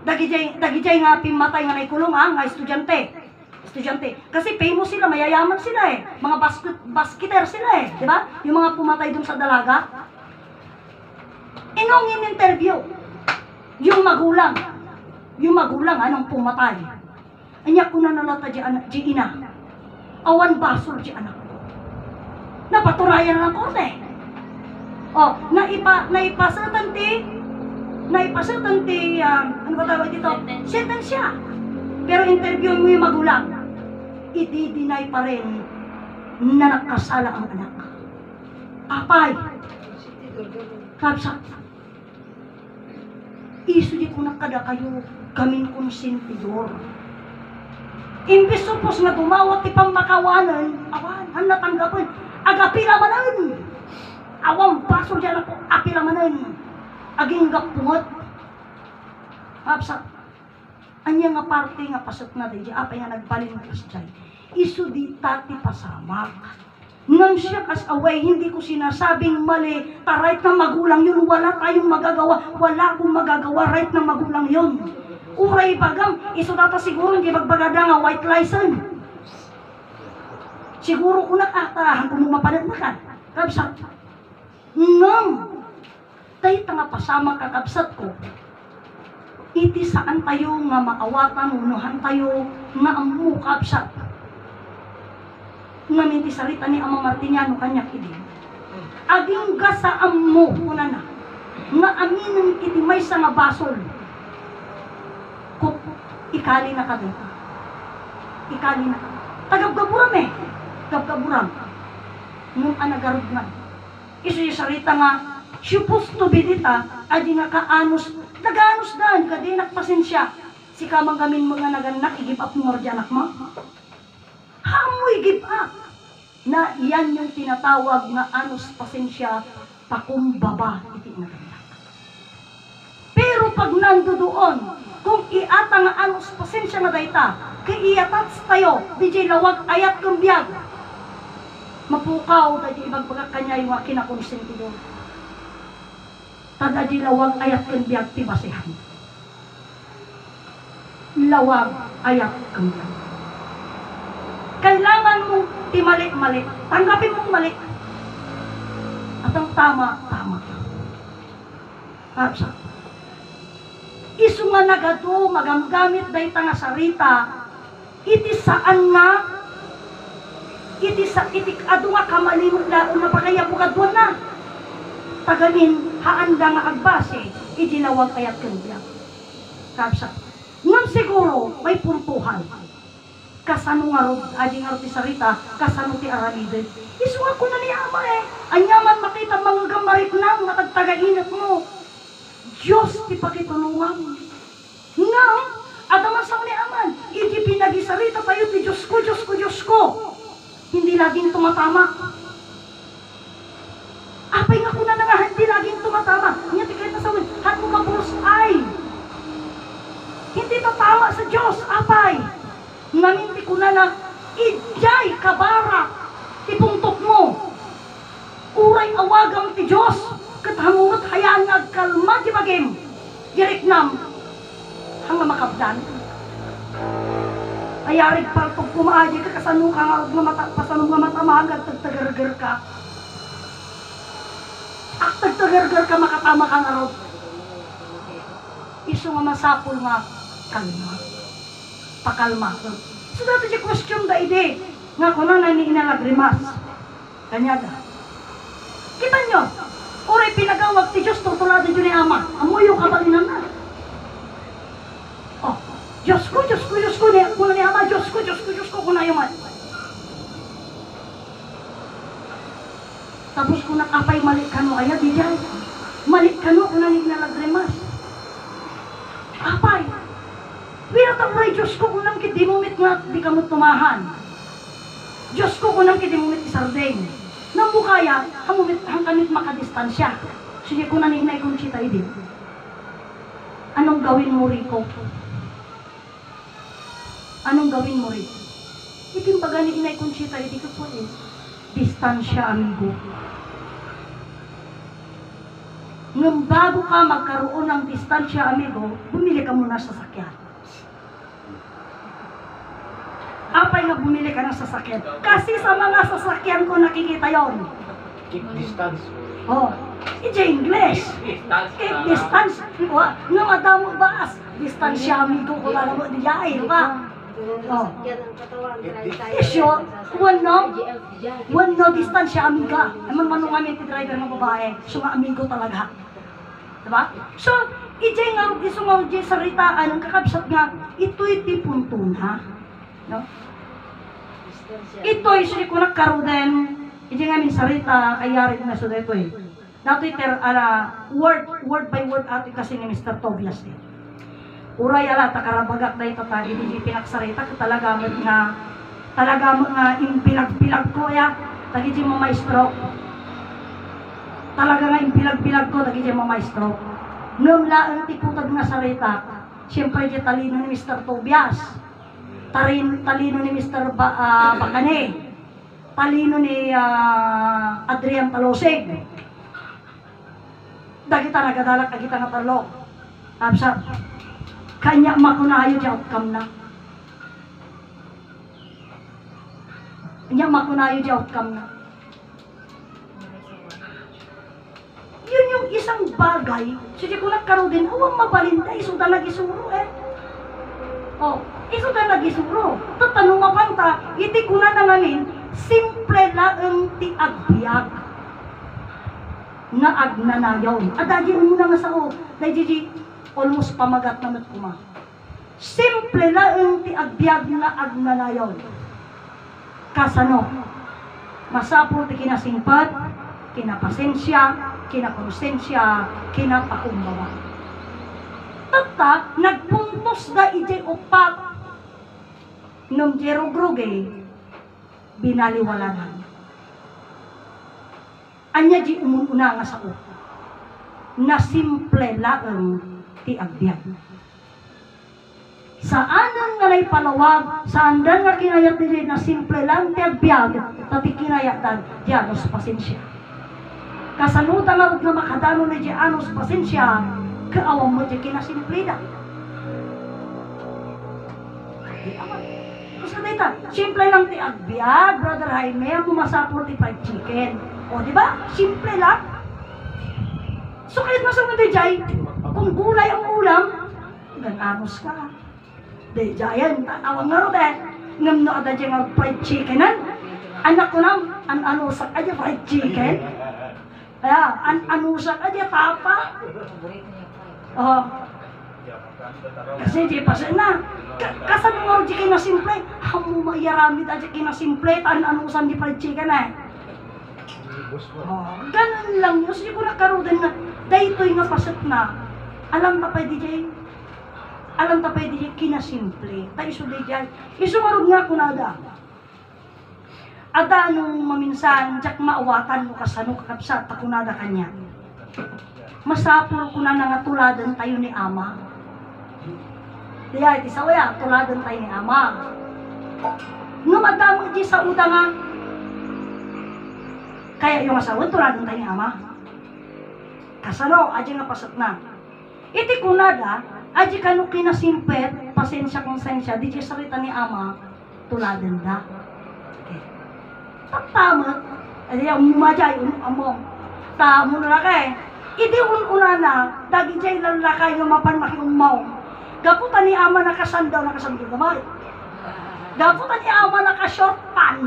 Dagijay nga pimatay nga naikulong nga estudyante. Kasi famous sila, mayayaman sila Mga basketer sila di ba? Yung mga pumatay dun sa dalaga. Inong interview yung magulang anong pumatay. Anya ko na nalata di ina. Awan basol di anak. Napaturayan ng korte. Oh, naipasatan ti ano ba tawag dito? Sentensya. Pero interview mo yung magulang. I-deny pa rin na nakasala ang anak. Apay. Kapsa. Isu di ko nakada kayo gamin konsentidor. Imbis supos na dumawat ti pamakawanan, awan, han natanggapin, agapila manan. Awang baso dyan ako, apila manan. Aging gapungot. Kapsa. Anya nga parte nga pasat na di, apay nga nagbalin ng kasjay. Isu di tati pasamak. Nang siya kas away, hindi ko sinasabing mali, right na magulang yun, wala tayong magagawa, wala akong magagawa, right na magulang yun. Uray bagang, iso data siguro hindi magbagada nga white license. Siguro ko nakatahan kung mapadat na ka. Kabsat. Ngam, tayo nga pasama kakabsat ko. Iti saan tayo nga maawatan, unuhan tayo nga amu kabsat. Ngamin ti salita ni Ama Martiniano kanya kidi. Aging gasa ammo una na. Nga aminin iti may sa nga basol. Kung ikali na ka dito. Ikali na ka. Tagabgaburam Gabgaburam. Nung anagarod nga. Iso yung salita nga, supposed to be dita, adi nga kaanos, naganos daan, kadi nakpasensya. Si kamang gamin mga naganak, i-give up mo ordi anak mo. Hamoy give up na yan yung tinatawag na anos pasensya pakumbaba iti nagandak. Pero pag nando doon, kung iata nga anos pasensya na dayta, kay iatats tayo, DJ lawag ayat kumbiyag. Mapukaw, DJ ibagbaga kanya yung kinakonsentidor. Tadaji lawag ayat ken biag ti basehan. Lawag ayat ken biag. Kailangan mong ti mali-mali. Tanggapin mong mali. At ang tama. Kapsa. Isu nga nagado magamgamit day nga sarita. Iti saan nga iti adu nga kamalimot laon na pakaya bukadwan na. Tagamin haanda nga agbase iti lawag ayat ken biag. Kapsa. Ngam siguro may puntuhan. Kasano nga ro, aji nga ro ti sarita, kasano ti aramiden. Isu nga ko na ni ama anyaman makita mga gamarit na matagtagainat mo. Diyos ti pakitulungan. Nga, adaman sa ni aman, hindi pinagisarita tayo ti Diyos ko, Diyos ko, Diyos ko. Hindi laging tumatama. Apay nga ko na nga, hindi laging tumatama. Nga ti kahit nasawin, hat mo mapulos ay. Hindi tatama sa Diyos, apay. Naminti ko na ijay kabarak, tipungtok mo. Uray awagang ti Diyos, kathangungot hayaan nga kalma di bagim. Diriknam, hanga makabdan. Ayarig palpog kumaaji ka, kasano ka nga, pasanong nga matamagad, tagtagargar ka. Ak tagtagargar ka, makatama ka nga ro. Isu nga masapul nga, kalma. Pakalma. So dati si question da ide nga kuno na ni inalagrimas. Kanyada. Kita nyo, oray pinagawag ti Diyos tutulado dyan ni Ama. Amuyo kabalinan na. Oh, Diyos ko, Diyos ko, Diyos ko, kuno ni Ama, Diyos ko, Diyos ko, Diyos ko, kuno yung man. Tapos kung nakapay malik ka no, kaya di dyan. Malik ka no, kuno ni inalagrimas. Apay. Wala tayo, Diyos ko, kunang kiti mumit nga, di ka mo tumahan. Diyos ko, kunang kiti mumit isardeng. Nang mukaya, hang kanit makadistansya. Sige ko na ninay kong chita din. Anong gawin mo, Rico? Anong gawin mo, Rico? Itim pa gani inay kong chita din ko po distansya, amigo. Nung bago ka magkaroon ng distansya, amigo, bumili ka muna sa sakyan. Apay nga bumili ka ng sasakyan. Kasi sa mga sasakyan ko nakikita yon. Keep distance. Oh, it's English. Keep distance. Nga madamo baas. Distansya amigo ko lang mo niya eh. Oh. Isyo, one no distansya amiga. Naman manong kami ti driver ng babae. So nga amigo talaga. Diba? So, ijay nga iso nga ijay saritaan ang kakabsat nga ito'y punto na. No? Ito ay sili ko nagkaroon hindi nga min sarita ayari na so dito eh. Nato word by word ati kasi ni Mr. Tobias eh. Uray ala takarabagak na ito ta hindi pinaksarita talaga mo nga impilag-pilag ko ya tagi mo maestro. Talaga nga impilag-pilag ko tagi mo maestro. Ngam laan tiputag na sarita. Siyempre di talino ni Mr. Tobias. Talino ni Mr. Bacane, talino ni Adrian Talosig. Dagita nagadalak, dagita nga talok. Absat, kanya makunayo di outcome na. Kanya makunayo di outcome na. Yun yung isang bagay, sige ko nagkaroon din, huwag mabalinday, so dalag isuro eh. Oh, iso ka nagisuro. Tatanong mapanta, iti kuna na ngamin, simple lang ti agbiag. Nga agnanayaw. Adagi muna nga sao, dahil almost pamagat naman kuma. Simple lang ti agbiag nga agnanayaw. Kasano? Masapul ti kinasingpat, kinapasensya, kinakonsensya, kinapakumbawa. Tata, nagpuntos da ijay upak nung jerogruge binaliwalanan. Anya di umununa nga sa upo na simple lang ti agbiag. Saan nga na'y palawag, saan nga kinayat nila na simple lang ti agbiag, tati kinayatan, diyanos pasensya. Kasanutan na nga makadano na di anos pasensya, kaawang mo di kinasimplida. Di aman. Gusto dito, simple lang ti agbiag, Brother Jaime, ang masapol ti fried chicken. O, di ba? Simple lang. So, kahit nasa mga dejay, kung gulay ang ulam, ganamos ka. Dejayan, tatawang nga ro de. Ngam no ada dyan ang fried chickenan. Anak ko lang, anusak aja fried chicken. Kaya, anusak aja tapa. Oh. Kasi di pa siya na. Kasan mo rin di na simple. Hamu mayaramid aja kinasimple. Anusan di fried chicken eh. Oh, ganun lang yun. Sige ko nakaroon na. Dahito'y nga pasat na. Alam na pa di dyan. Alam ta pwede dyan kinasimple. Tayo iso di dyan. Iso marog nga kunada. Ada nung maminsan, jak maawatan mo kasano kakabsa, takunada kanya. Masapul ko na nangatuladan tayo ni Ama. Diya, iti sawaya, tuladan tayo ni Ama. Nga madamang di sa uda nga. Kaya yung asawa, tuladan tayo ni Ama. Kasano, adya nga pasat na. Iti kunada, aji kanu kinasimpet, pasensya konsensya, di sarita ni Ama, tuladan da. Okay. Tatamat, ay umumajay, among, tamo na kay, idi una na, dagi jay lalakay nga mapan makiumaw. Gaputan ni Ama nakasandaw gamay. Gaputan ni Ama nakashort pan,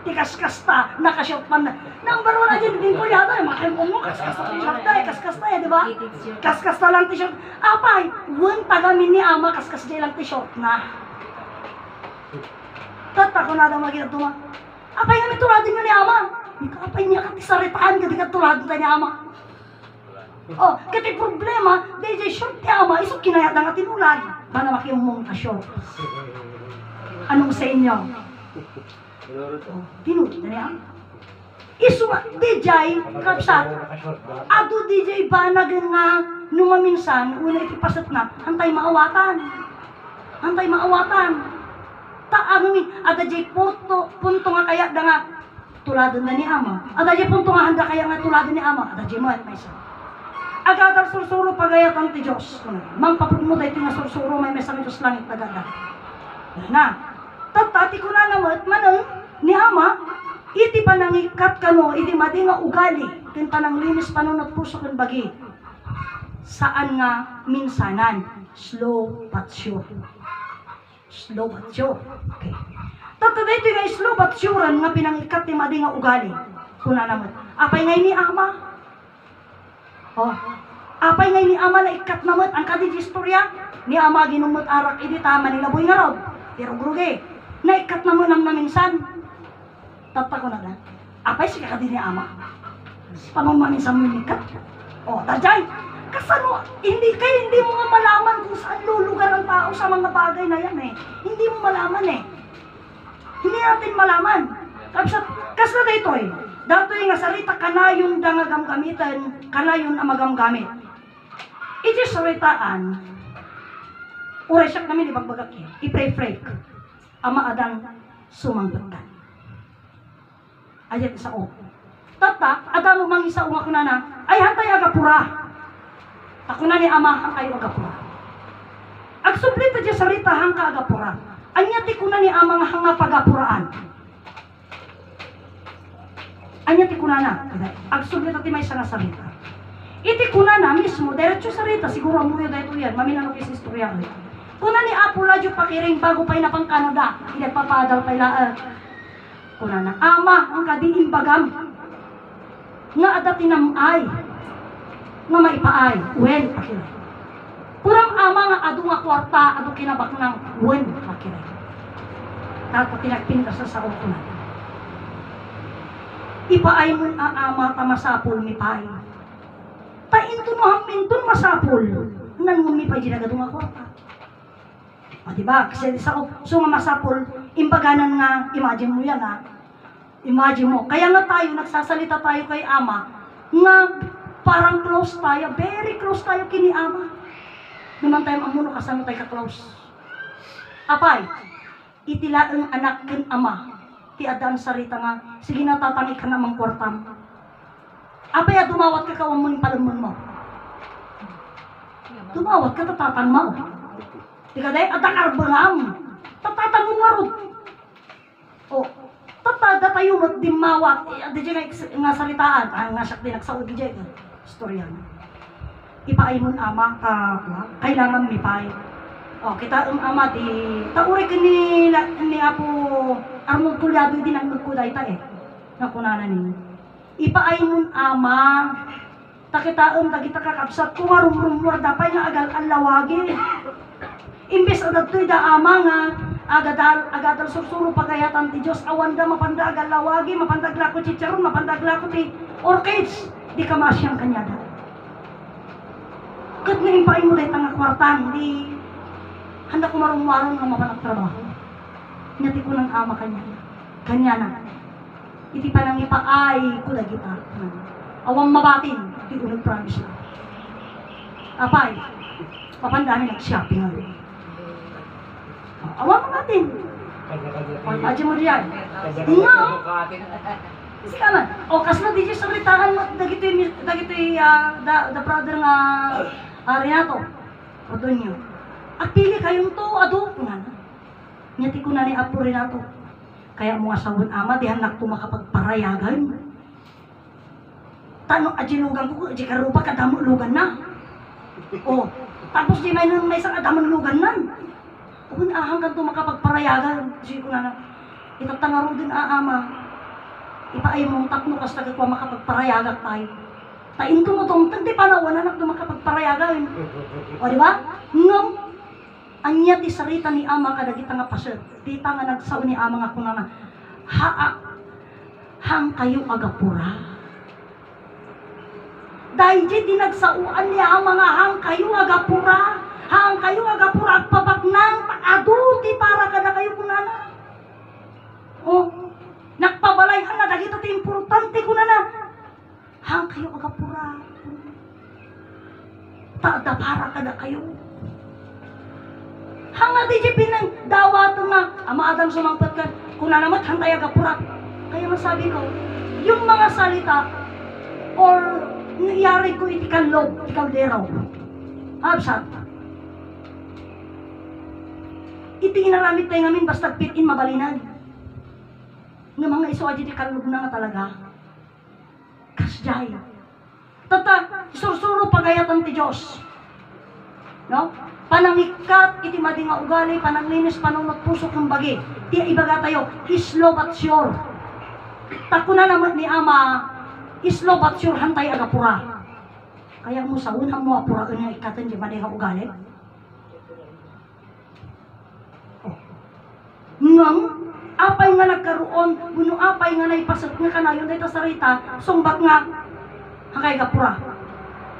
tikas-kasta, nakashort pan na. Number 1 aja din ko yata, makiumaw mo, kas-kasta t-shirt tayo, kas-kasta di ba? Kas-kasta lang t-shirt. Apay, tagamin ni Ama, kas-kas jay lang t-shirt na. Tata ko na daw magiging apay nga tuladin nyo ni Ama. Apay niya katisaritaan ka, di ka tuladin tayo ni Ama. Oh, kati problema, DJ short ni Ama, isok kinayat nga tinulad. Mana makiumong ka short. Anong sa inyo? Oh, tinulad na niya. Iso DJ, kapsat, ado DJ banag nga nung maminsan, una ikipasat na, hantay maawatan. Hantay maawatan. Ano mi, ada jay punto nga kaya da nga tuladan na ni Ama. Ada jay punto nga handa kaya nga tuladan ni Ama. Ada jay mo at may isa. Agadal sursuro pagayatan ti Diyos. Mangpapod mo dahil nga sursuro may mesang Diyos langit tagada. Na, tatati ko na nawat manang ni Ama, iti panangikat kano, iti madi nga ugali, iti pananglinis panunot puso kan bagi. Saan nga minsanan? Slow but sure. Slow but sure. Okay. Tatada ito nga slow but sure nga pinangikat ni madi nga ugali. Kuna naman. Apay ngay ni Ama. Oh. Apay ngay ni Ama na ikat naman ang kadidi istorya. Ni Ama ginumot arak idi tama nila boy nga rod. Pero gruge. Na ikat naman ang naminsan. Tata ko na lang. Apay si kakadi ni Ama. Paano maminsan mo ikat? Oh, tajay. Kasano, hindi mo nga malaman kung saan lulugar ang tao sa mga bagay na yan eh. Hindi mo malaman eh. Hindi natin malaman. Kasi na ito eh. Dato yung nga salita, kanayon da nga gamgamitan, kanayon ang magamgamit. Iti saritaan, uray siya kami ni bagbagak eh. I-pray-pray. Ama adang sumanggatan. Ayat isa o. Tata, ada mo mang isa umak na na, ay hantay agapura. Ako na ni Ama ang kayo agapura. Agsuplita dyan sarita hang ka agapura. Anya ti ko na ni Ama nga hanga pagapuraan. Anya ti ko na na. Agsuplita ti may isa nga sarita. Iti ko na na mismo, diretso sarita, siguro ang muyo dahito yan, maminanong is istorya. Kuna ni Apo Ladyo pakiring bago pa'y na pang Canada, hindi papadal pa'y laan. Kuna na, Ama ang kadiing bagam. Nga adati namay. Nga maipaay, wen pakiray. Kurang Ama nga adu nga kwarta, adu kinabak ng wen pakiray. Tato tinagpinta sa sao ko na. Ipaay mo ang Ama tamasapol mi pay. Tainto no haminton masapol. Nangun mi pay ginagado nga kwarta. O diba? Kasi sa so nga masapol, imbaganan nga, imagine mo yan ha. Imagine mo. Kaya nga tayo, nagsasalita tayo kay Ama, nga parang close tayo, very close tayo kini Ama. Naman tayo amuno kasama tayo ka-close. Apay, itila ang anak kin Ama, ti adan sarita nga, sige natatangi ka namang kwartam. Apaya dumawat ka kawang mo yung palamon mo. Dumawat ka tatatan mo. Di ka day, adakar bangam. Tatatan mo nga ron. O, tatada tayo mo't dimawat. Di dyan nga salitaan. Nga siya dinagsaod di dyan. Storya. Ipaay mo ama ka. Kailangan mipay. O, kita ama di. Tauri ka ni Apo Arnold Tulyado din ang nagkuday ta eh. Nakunanan niyo. Ipaay mo ama. Takitaon, tagita kakapsat ko, warumurumur, dapay nga agal ang lawagi. Imbes agad to'y da ama nga, agadal sursuro pagayatan ti Diyos, awan da mapanda agal lawagi, mapandagla ko chicharon, mapandagla ko ti orchids, di ka masyang kanyada. Kat na impaay mo dahi tanga kwartan, di handa ko marumwarong nga mapanagtrabaho. Nyati ko ng ama kanyana. Iti pa nang ipaay ko dagita. Awang mabatin, di ko nag-promise na. Apay, papandami nag-shopping nga. Awang mabatin. Aja mo diyan. Nga. Kasi ka man. O, kas na di siya salitahan mo, dagito the brother nga Renato. O doon nyo. At pili kayong to, ado. Nyati ko na ni Apo Renato. Kaya mga sawon ama, di hanak to makapagparayagan. Tanong ajilugan ko, aji karupa kadamo lugan na. O, tapos di may isang adamon lugan nan. O, hanggang to makapagparayagan. Kasi ko na itatangaro din ama. Ipaay mong takno kas taga ko makapagparayagak tayo. Tain ko mo tong di panawan anak to makapagparayagan. O, di ba? Ngam, anya ti sarita ni ama kadagita nga paser. Dita nga nagsaw ni ama nga kunana. Hang kayo agapura. Dahil di nagsauan niya ang mga hang kayo agapura. Hang kayo agapura agpabagnang aduti para kada kayo kunana. O, nagpabalayhan na dagito ti importante kunana. Hang kayo agapura. Taada para kada kayo. Hang na di pinang dawat nga. Ama Adam sumangpat ka. Kunana mat hang tayo agapura. Kaya masabi ko, yung mga salita or nangyari ko iti kanlog, iti kaldero. Absat. Iti inaramit tayo ngamin basta pitin mabalinan. Nga mga iso aji iti kanlog na nga talaga. Kasjay. Tata, sursuro pagayatan ti Diyos. No? Panangikat iti madi nga ugali, pananglinis, panunot pusok ng bagi. Ti ibaga tayo, islo but sure. Takuna naman ni Ama, islo but sure hantay agapura. Kaya mo sa unang mo apura nga ikatan di madi nga ugali. Oh. Ngam, apay nga nagkaroon, buno apay nga naipasat nga kanayon dito sa rita, sumbat nga hakay gapura.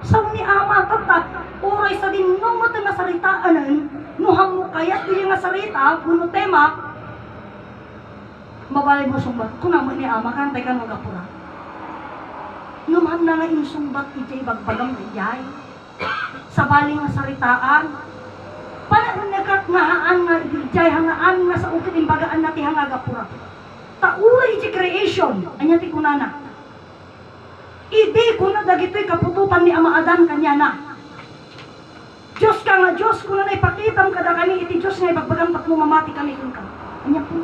Sa ni ama tata, oray sa din no mo nga saritaanan, nuhang mo kayat di nga sarita, buno tema, mabalay mo sumbat. Kung naman ni ama, kantay ka no gapura. Numham na nga insumbat iti bagbagang ijay. Sa baling nga saritaan, paano nagkakngahaan nga ijay hangaan nga sa ukit imbagaan nati hangagapura. Tauri iti creation, anya ti kunana. Idi ko na dagito'y kapututan ni Ama Adan kanya na. Diyos ka nga Diyos, kung na ipakitam kada kami, iti Diyos nga ibagbagang patmo mamati kami kung ka. Anya po.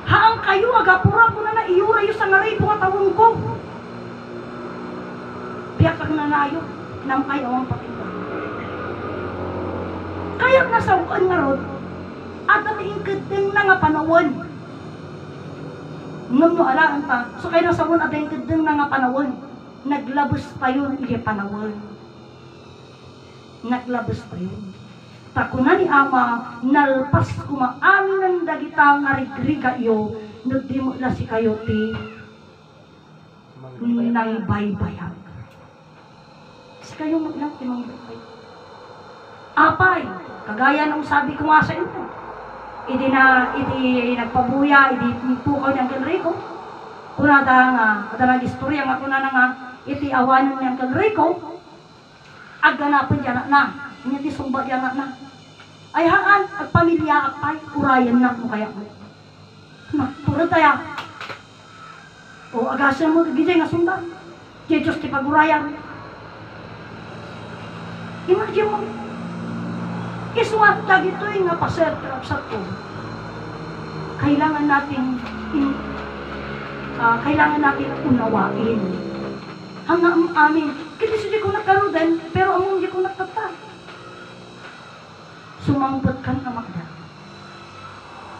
Haang kayo, agapura ko na iurayo sa ngaripo at tawong ko. Biyak kang nanayo, nang ayaw ang pakita. Kaya nasawaan nga rod, at nating kadeng na nga panawon. Ngam no alaan ta, so kayo nasawon at nating kadeng na nga panawon. Naglabos pa yun, iya panawon. Naglabos pa yun. Takuna ni Ama, nalpas kumaamin ng dagita nga rigriga iyo, nagdi mo na si kayo ti nang baybayag. Si kayo mo ilang timang baybayag. Apay, kagaya nung sabi ko nga sa inyo, idi nagpabuya, idi pukaw niyang Enrico, kunada nga, kada nag-istorya nga kunana nga, iti awanan niyang Enrico, agganapan diyan na, niya ti sumba diyan na. Ay haan, agpamilya akpay, urayan na mo kaya mo. Turod tayo. O agasan mo, gijay nga sumba. Diyos ti pagurayan. Imagine mo, iswat dagitoy nga pasertrap sa to. Kailangan natin unawain. Hanggang amin, kasi hindi ko nakarudan, pero among hindi ko nakata. Sumangbat kan na magda.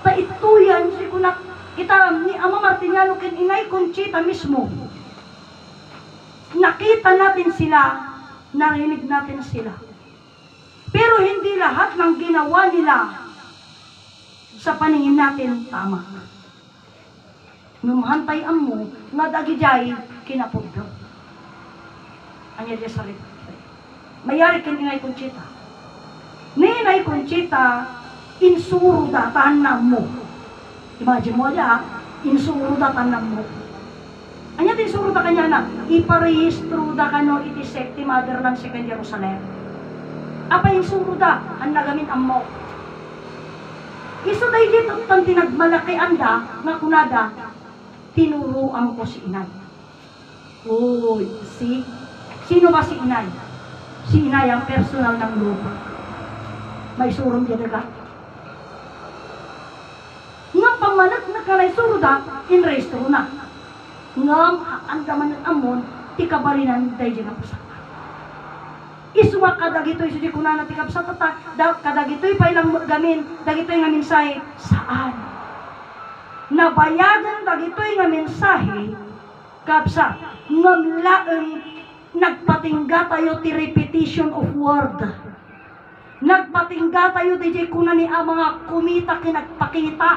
Paituyan, hindi ko kita ni Ama Martiniano kin Inay Conchita mismo. Nakita natin sila, narinig natin sila. Pero hindi lahat ng ginawa nila sa paningin natin tama. Numhantay mo, nga dagijay kinapudro. Anya di salit. Mayari kin Inay Conchita. Ni Inay Conchita, insuro datan na mo. Imagine mo aja, insuro datan na mo. Anya din suro da kanya na, iparehistro da kano iti sekti motherland second Jerusalem. Apa yung suro da, ang nagamin ang mo. Iso da dito tan tinagmalaki anda, nga kunada, tinuruan ko si Inay. Uy, sino ba si Inay? Si Inay ang personal ng lupa. May surong dyan ka. Nga pamanak na kalay suro da, inrehistro na. Ngam, ang daman ng amon, tikabarinan dahi dyan ang pasaka. Iswa kadagitoy sa dikuna na tikabsatata, kadagitoy pa ilang gamin, dagitoy nga mensahe, saan? Nabayagan dagitoy nga mensahe, kapsa, ngamlaeng nagpatingga tayo ti repetition of word. Nagpatingga tayo ti dikuna ni ang mga kumita kinagpakita.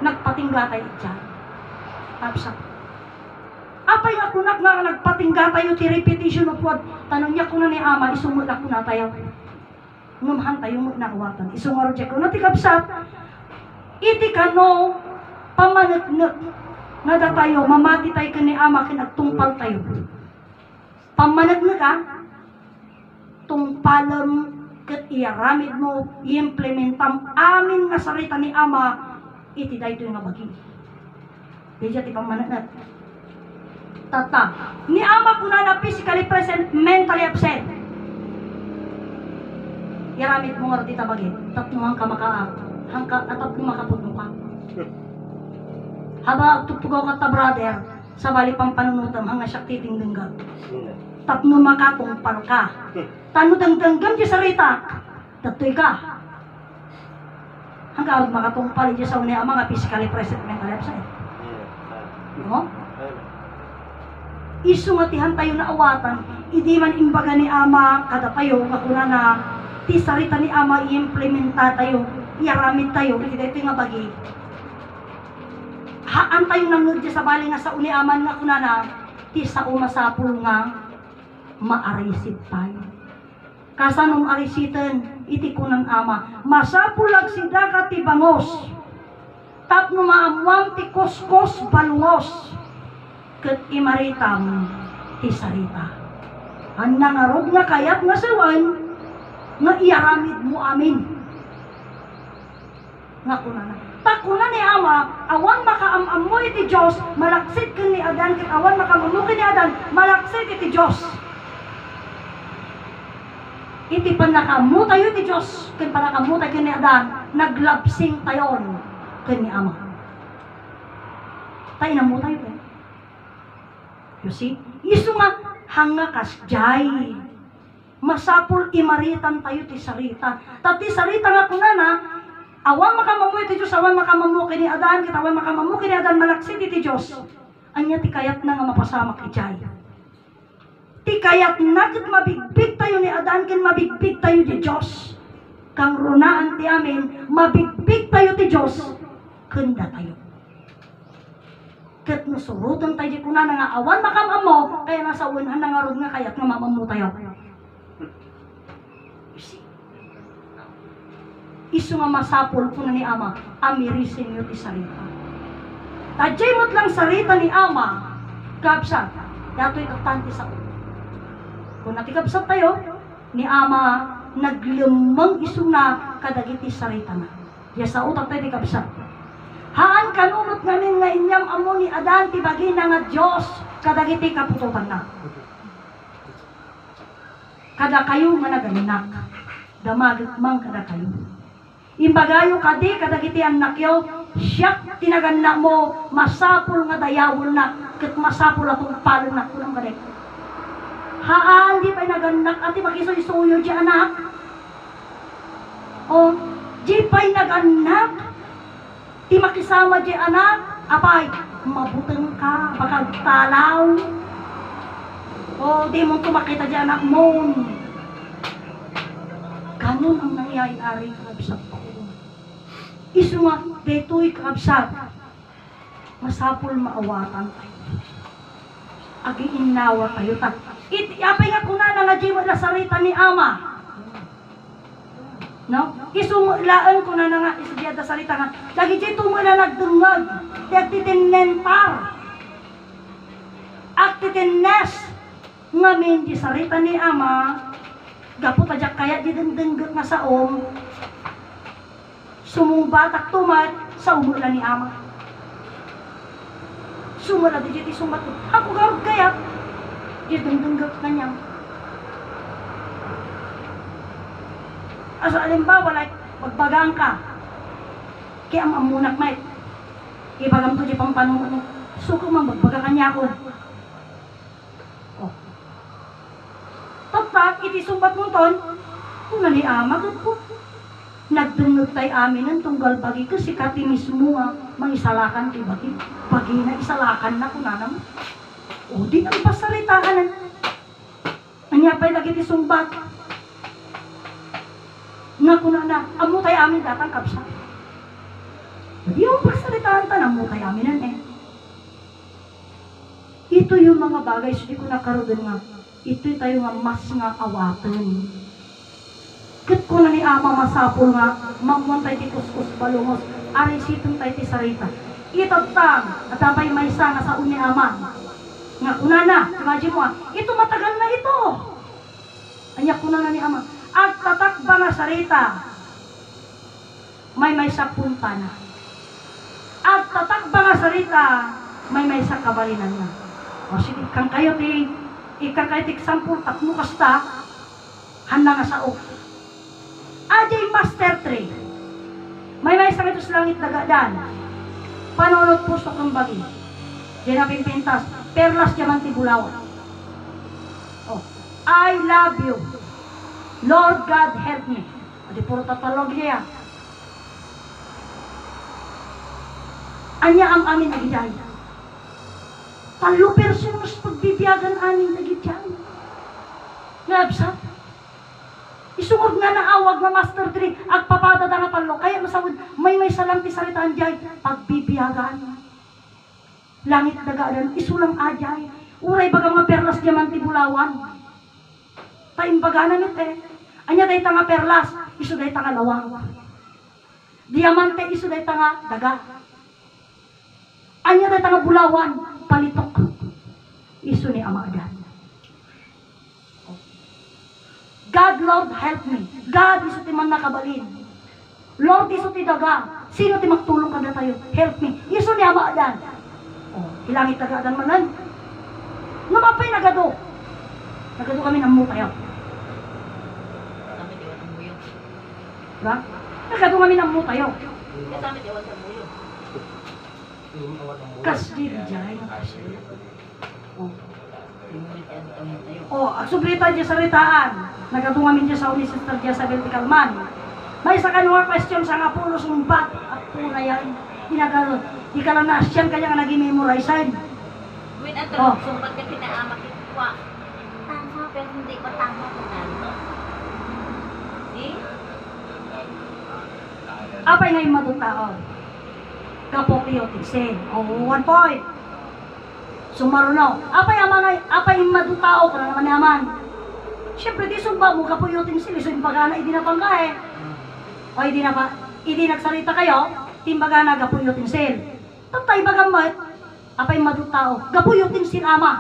Nagpatingga tayo dyan. Kapsa. Apa yung akunak nga nagpatingga tayo ti repetition of word. Tanong niya kuna ni Ama, isumulak ko na tayo. Ngumhan tayo mo nakawatan. Isungar dyan ko na ti kapsat. Iti kano pamanagnak. Nga tayo, mamati tayo ka ni Ama, kinagtungpal tayo. Pamanagnak ka, tungpalam kat iaramid mo, i-implementam amin nga sarita ni Ama, iti dahi ito yung nabagi. Diyan ti pamanagnak. Tata. Ni Ama kuna na physically present, mentally absent. Yaramit mo nga rati tabagi. Tatnuhan ka tatlo makapod mo ka. Haba tutugaw ka ta brother, sa bali pang panunutam, hanga siya titingdenggan. Tatno makatungpal ka. Tano dangdanggam di sarita, tatoy ka. Hanggang makatungpal di sa unya Ama nga physically present, mentally absent. No? Isungatihan tayo na awatan, hindi man imbaga ni Ama kada tayo, kakuna na ti sarita ni Ama i-implementa tayo, iaramid tayo, hindi tayo nga bagi. Haan tayo nang sa bali nga sa uni Aman nga kuna na, ti sa umasapul nga, maarisip tayo. Kasanong arisitan, iti kunang Ama, masapulag sida ka ti bangos, tapno maamwang ti koskos balungos, ket imaritam ti sarita. Ang nangarod nga kayat nga sawan, nga iaramid mo amin. Nga kuna na. Takuna ni Ama, awan makaamam mo iti Diyos, malaksit ka ni Adan, ket awan makamunukin ni Adan, malaksit iti Diyos. Iti panakamu tayo iti Diyos, ket panakamu tayo ni Adan, naglapsing tayon ken ni Ama. Tayo na mo tayo ken. You see? Isu nga hanga kasjay. Masapul imaritan tayo ti sarita. Tati sarita nga kunana, awan makamamu iti Diyos, awan makamamu kini Adan, kita awan makamamu kini Adan, malaksit iti Diyos. Anya ti kayat na nga mapasamak ijay. Ti kayat na ket mabigbig tayo ni Adan, ken mabigbig tayo ti Diyos. Kang runaan ti amin, mabigbig tayo ti Diyos, kenda tayo. Ket nusurutan tayo di kuna nga awan makamamo, kaya nasa unhan na nga rod nga kayat nga mamamu tayo. You see? Isu nga masapol po na ni Ama, amirisin nyo ti sarita. Tadjay mo't lang sarita ni Ama, kapsat, dato'y katanti sa ulo. Kung natikapsat tayo, ni Ama, naglumang isu na kadagiti sarita na. Diya sa utak tayo di kapsat. Haan kanunot ngamin nga inyam amo ni Adan ti bagina nga Dios kadagiti kapututan na. Kada kayo nga naganak, damagit mang kada kayo. Imbagayo kadi kadagiti anak yo, siyak tinaganna mo masapul nga dayawol na ket masapul atong palon na kunang kadek. Haan di pa'y naganak ati makiso-isuyo di anak. O di pa'y naganak ti makisama di anak, apay mabuteng ka, bakagtalaw. O di mo tumakita di anak mo. Ganun ang nangyayari kakabsat ko. Isu nga, deto'y kakabsat. Masapul maawatan tayo. Agi inawa tayo. Apay nga kuna nga di mo salita ni Ama. No? Isumulaan ko na nga, isudiyada salita nga. Lagi dito mo na nagdungag. Tiyagtitinentar. Aktitinnes. Ngamin di salita ni Ama. Gapot adyak kaya di dengdenggot nga sa sumumbatak tumat sa umulan ni Ama. Sumula di jiti sumat. Ako garog kaya di dengdenggot kanya. Asa alimbawa like magbagang ka. Kaya ang amunak may ibagam to di pampanungan mo. Suko man magbaga kanya ako. Tatak, iti sumbat mo ton, kung nani Ama, po. Nagdunod tayo amin ng tunggal bagi ko, si Kati mismo nga, mangisalakan ti bagi. Bagi na isalakan na kunanam. O, di nang pasalitaan. Anya pa'y lagi ti sumbat. Nga kunana, amo tayo amin datang kapsa. Di yung pasalitaan ta, amo tayo aminan eh. Ito yung mga bagay, so di ko nakaroon nga. Ito'y tayo nga mas nga awatan. Kat ko na ni Ama masapol nga, mamuan tayo ti kuskus balungos, aray sitong tayo ti sarita. Itatang, at apay may isa nga sa uni Ama. Nga kuna na, imagine mo ito matagal na ito. Anya kuna na ni Ama. At tatakba nga sarita, may sa punta na. At tatakba nga sarita, may sa kabalinan na. O sige, kang kayo ti ikakaitik sampul takmo kasta handa nga sa o. Ajay Master 3. May sa ito sa langit nagadan. Panunod puso ng bagi. Diyan na pimpintas. Perlas diamant tibulawan. Oh, I love you. Lord God help me. Adi puro tatalog niya. Anya ang amin nagidaya. Talo personas pagbibiyagan aning nagityan. Ngabsat. Isungod nga naawag na Master 3, agpapada da nga talo. Kaya masawad, may salam ti salitaan jay, pagbibiyagan. Langit dagaan, isulang ajay. Uray baga mga perlas diamant tibulawan. Taimbaganan ito eh. Anya day tanga perlas, isu day tanga lawang. Diamante isu day tanga daga. Anya day tanga bulawan, palitok. Isu ni Ama Adan. God, Lord, help me. God, isu ti man nakabalin. Lord, isu ti daga. Sino ti magtulong kada tayo? Help me. Isu ni Ama Adan. Oh, ilangit taga Adan manan. Namapay nagado. Nagado kami ng mutayo. Kami diwan ng muyo. Diba? Nagado kami ng mutayo. Kami diwan ng muyo. Kasdi jay. Oh. Tayo. Oh, ang subrita dyan sa ritaan. Nagkatungamin dyan sa Unisistar dyan sa Vertical Man. May sa kanunga question sa nga puno sumbat at puna yan. Ginagano. Di ka lang nasyan kanya nga nag-memorize. Wait, ang Oh. sumbat ka pinaamak ito. Tama, pero hindi ko tama kung ano. See? Apay ngayon matutao. Kapokiotiksin. Oh, 1 point. Sumarunaw. Apay madutao ka na naman naman. Siyempre, di sumba mo kapuyutin sila. So, impagana, hindi na pangkae. O, hindi nagsalita kayo, timbagana, kapuyutin sila. Tatay bagamat, apay madutao. Kapuyutin sila, Ama.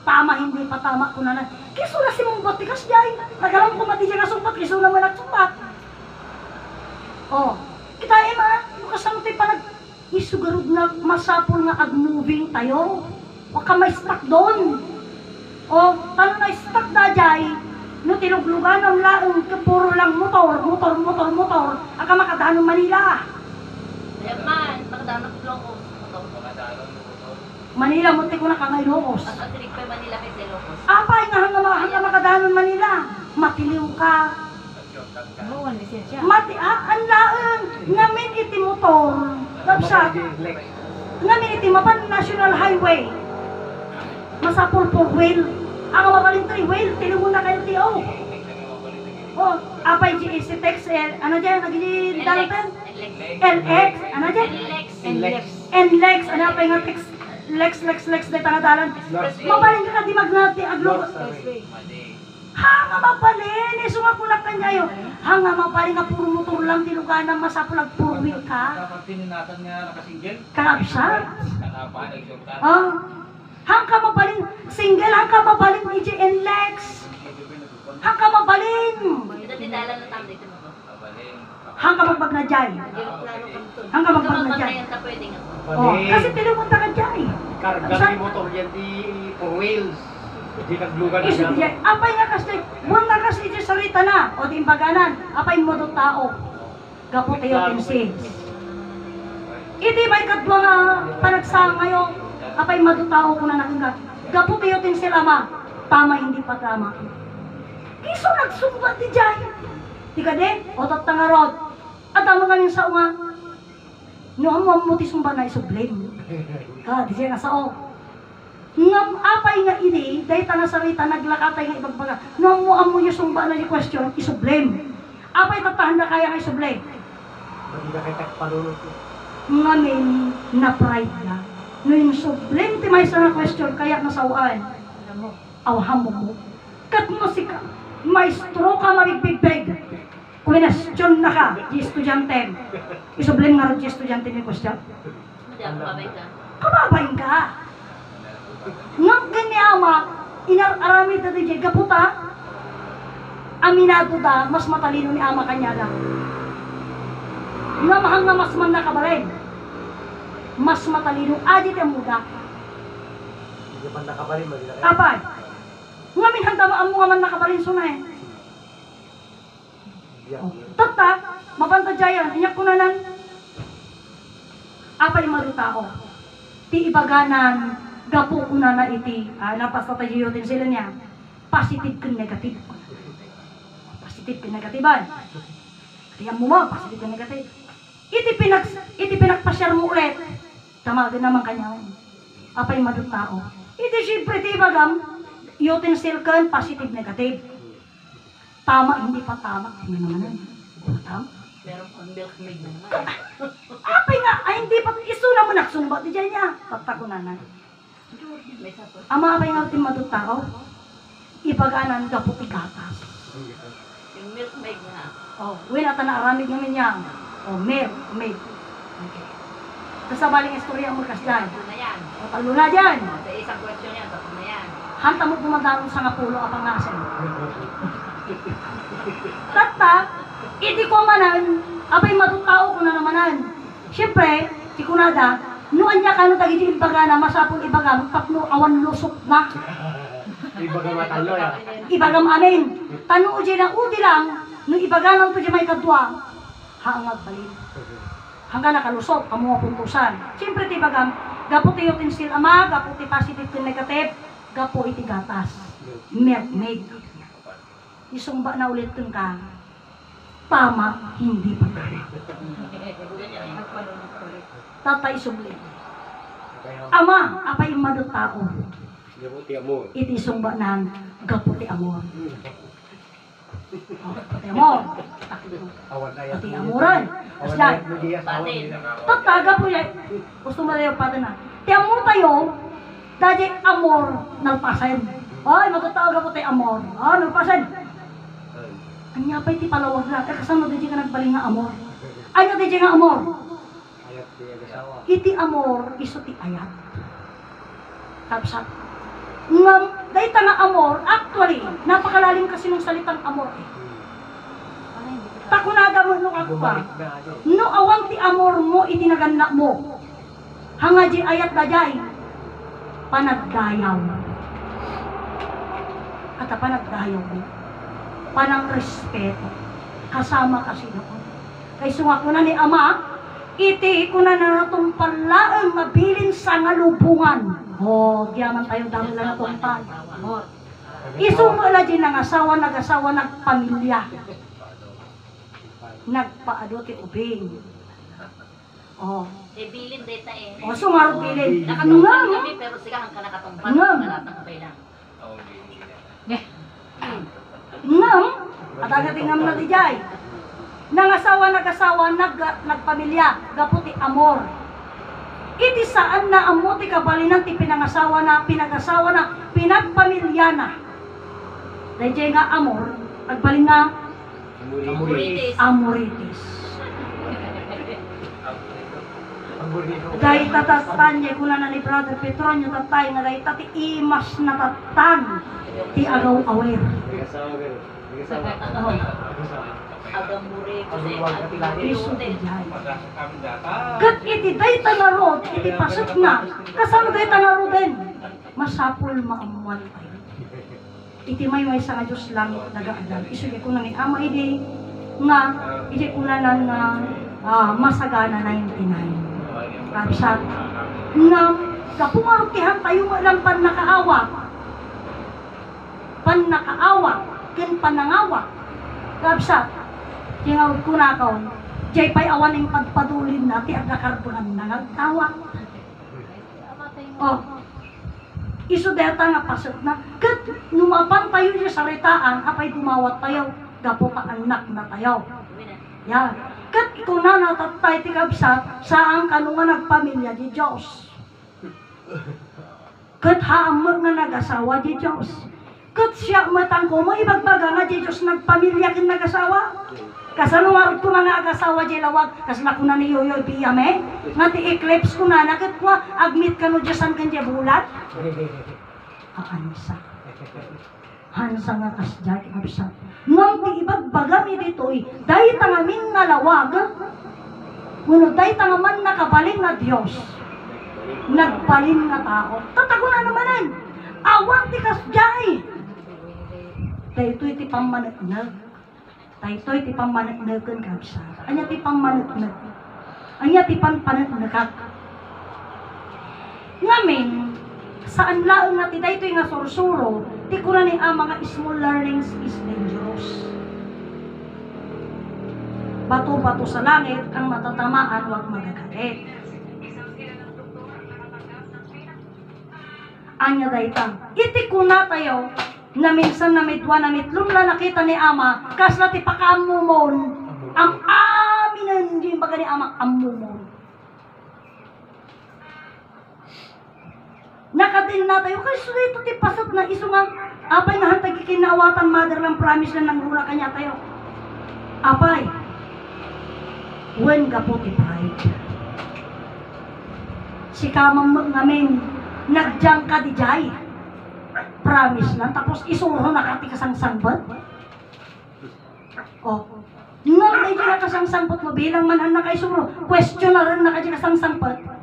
Tama, hindi pa tama ko na na. Kiso na si mong batikas dyan. Nagalang ko mati dyan na sumbat, kiso naman nagsumbat. O, kita Ema, kasama tayo pa isugarod na masapol nga ag-moving tayo. Huwag ka may stuck doon. O, talo na stuck na jay, no tiluglugan ang laong puro lang motor. Aka makadaan ng Manila. Kaya man, makadaan ng Ilocos. Manila, munti ko na kangay Ilocos. At atirik pa Manila kay Ilocos. Apay nga hanggang makadaan ng Manila. Matiliw ka. Buwan, lisensya. Ang laang, ngamin iti motor. Tapos, ngamin iti mapan National Highway. Masapol po wheel. Ang mabalin 3 wheel, tiliw na kayo tiyo. Oh, apay si Tex, ano dyan, nagiging dalapan? LX, ano dyan? NLEX, ano apay nga Tex, Lex, de tanadalan. Mabalin ka di magnati, aglo. Hanga mabalin, sumapunak ka niya yun. Hanga mabalin nga puro motor lang, diluganan, masapulag puro wheel ka. Kapag tininatan nga nakasinggel. Kalapsa. Oh. Hangka mabalin, single, hangka mabalin, EJ NLEX. Hangka mabalin. Ito dinala na tamo dito mo. Hangka magbag na jay. Hangka magbag na jay. Yan ta pwede nga. Oh, kasi tilimunta ka jay. Karga ni motor yan di 4 wheels. Di naglugan na Isu siya. jay. Apay nga kasi, buwan na kasi EJ sarita na. O di imbaganan. Apay mo do tao. Gapot tayo tinsin. Iti ba ikadwa nga panagsama ngayon. Apay madutao ko na nakangga. Gapot tayo tinsin ama. Tama hindi pa tama. Kiso nagsumbat di jay. Di ka de, otot nga rod. At ang mga sa unga, no mo ti sumba na isublim. Ha, di siya nga sao. Ngam apay nga ini, dahil na sarita naglakatay nga ibagbaga. No mo amo yung sumba na yung question, isublim. Apay tatahan na kaya nga isublim. Hindi na kayo takpalunod ko. Ngamin na pride na. No yung sublim ti may sa question, kaya nasawaan. Awham mo. Kat mo si ka, maestro ka mabigbig. Question na ka, di estudyante. Isublim nga rin di estudyante ni question. Hindi ako babay ka. Kababain ka. Ngam kanyama, inarami ta di kaputa, aminado da, mas matalino ni ama kanya lang. Ngamahang nga mas man nakabalay. Mas matalino, adit ang muda. Hindi pa nakabalin, mali na kayo. Kapay, ngamin handa mo nga man nakabalin suna eh. Tata, mabanta jayan, inyak kunanan. Apay marutao. Ti ibaganan, gapo kuna na iti, napas na tayo yotin sila niya. Positive kung negative. Positive kung negatiban. Tiyan mo mo, positive kung negative. Iti pinagpasyar mo ulit. Tamagan naman kanya. Apay marutao. Iti siyempre ti ibagam, yotin silkan, positive negative. Tama, hindi pa tama. Ano naman yan? Tama? Meron pang milkmaid na naman. Apay nga, ay hindi pa, isula mo nagsumba. Di dyan niya. Tatako na na. May sapos. Ama apay nga timado tao. Ipaganan ka puti gatas. Yung milkmaid nga. Oh, winata na aramid namin niya. Oh, milk. Okay. Tapos sa baling istorya mo kas dyan. Tapos na yan. O, talo na dyan. Sa isang question yan, tapos na yan. Hanta mo pumadarong sa ngapulo apang ngasin. Tata, hindi ko manan, apay matutao ko na namanan. Siyempre, si Kunada, nuan niya kano tagiti ibaga na masapong ibagam, tapno awan lusok na. Ibaga matalo ya. Ibagam amin. Tano o dyan ang udi lang, nung ibaganan to dyan may kadwa, haangag balin. Hanggang nakalusok, ang mga puntusan. Siyempre, ti bagam, gapo ti utensil ama, gapo ti positive ti negative, gapo iti gatas. Milkmaid. Isumba na ulit dun ka. Tama, hindi pa. Tatay sumli. Ama, apay madot tao. Gabuti mo. Iti sumba na gaputi amor. Gaputi amor. Awan na yan. Pati amuran. Aslan. Batin. Tataga po yan. Gusto mo tayo pati na. Ti amor tayo, dadi amor nalpasen. Ay, matutao gaputi amor. Ah, nalpasen. Kanya pa iti palawag na. Kasama di ka nagbaling nga amor. Ano di nga amor? Ayat di agasawa. Iti amor, iso ti ayat. Kapsat. Ngam, dahil nga amor, actually, napakalalim kasi ng salitang amor eh. Takunada mo nung ako pa. Bumalik na ano. No awang ti amor mo, itinaganda mo. Hanga di ayat dajay, panagdayaw. At panagdayaw mo, panang respeto, kasama kasi doon. Kay sunga ko na ni Ama, iti ko na natong palaang mabilin sa ngalubungan. Diyaman tayo dami na natong pan. Isumala din ng asawa, nag-asawa, nagpamilya. Nagpaado ti ubing. Bilin data eh. Sumarot bilin. Nakatungpan kami pero sigahan ka nakatungpan. Ngam. Nakatungpay lang. Ngam, at agatingam na di jay. Nangasawa, nag-asawa, nagpamilya, gaputi amor. Iti saan na amo ti kabalinan ti pinangasawa na, pinag-asawa na, pinagpamilya na. Dahil nga amor, agbalin nga amoritis. Dahil tatatan niya kuna na ni Brother Petronio tatay nga dahil tati imas na tatan ti agaw awer. Agamuri kasi Iso ti jay. Pag-asa kami data. Kat iti day tanarod, iti pasok na, kasano day tanarod din. Masapul maamuan tayo. Iti may sa nga Diyos lang nag-aadan. Isugi ko na ni Ama iti nga, iti ko na ng masagana 99. Kapsat, nga, kapungarutihan tayo walang panakaawa, ken panangawa. Kapsat, tingawag ko na kaon, jay pa'y awan ng pagpadulin na, ti agakarbunan na nagtawa. Iso deta nga pasok na, kat numapan tayo sa saritaan, apay dumawat tayo, gapo pa anak na tayo. Yan. Kat ikaw na natatay ti kabsat, saan ka nung nagpamilya di Diyos. Kat haamot nga nag-asawa di Diyos. Kat siya matang ko, maibagbaga nga di Diyos nagpamilya kin nag-asawa. Kasanuwarot ko mga ag-asawa di lawag, kasla ko na ni Yoyoy Piyame, nga ti eclipse ko na, nakit ko, agmit ka no Diyosan kan di bulat. Aansa. Hansa nga kasjay kabsat. Ngam ti ibagbagami ditoy, dahi tangamin nga lawag, nguno dahi tangaman nakabalin na Diyos, nagbalin nga tao. Tatago na namanan, awang ti kasjay. Dahito'y ti pamanagnag, dahito'y ti pamanagnagan kabsat. Anya ti pamanagnag, anya ti panpanagnagak. Ngamin, saan laang nga ti dahito'y nga sursuro, ti kuna ni mga small learnings is dangerous. Bato-bato sa langit, ang matatamaan, wag magagalit. Anya daytang, iti kuna tayo, na minsan na midwa na mitlum na nakita ni Ama, kasla ti pakamumon, ang aminan, hindi baga ni Ama, amumon. Nakatin na tayo, kasi ito ti pasot na iso nga, apay nga hantag ikinawatan mother lang promise na nangrula kanya tayo. Apay, when ka po ti pride. Si kamang ngamin, nagjang ka di jay. Promise lang, tapos isuro na kati kasang sangbat. Nga medyo na kasang sangbat mo, bilang man na kay isuro, question na rin na kadi kasang sangbat.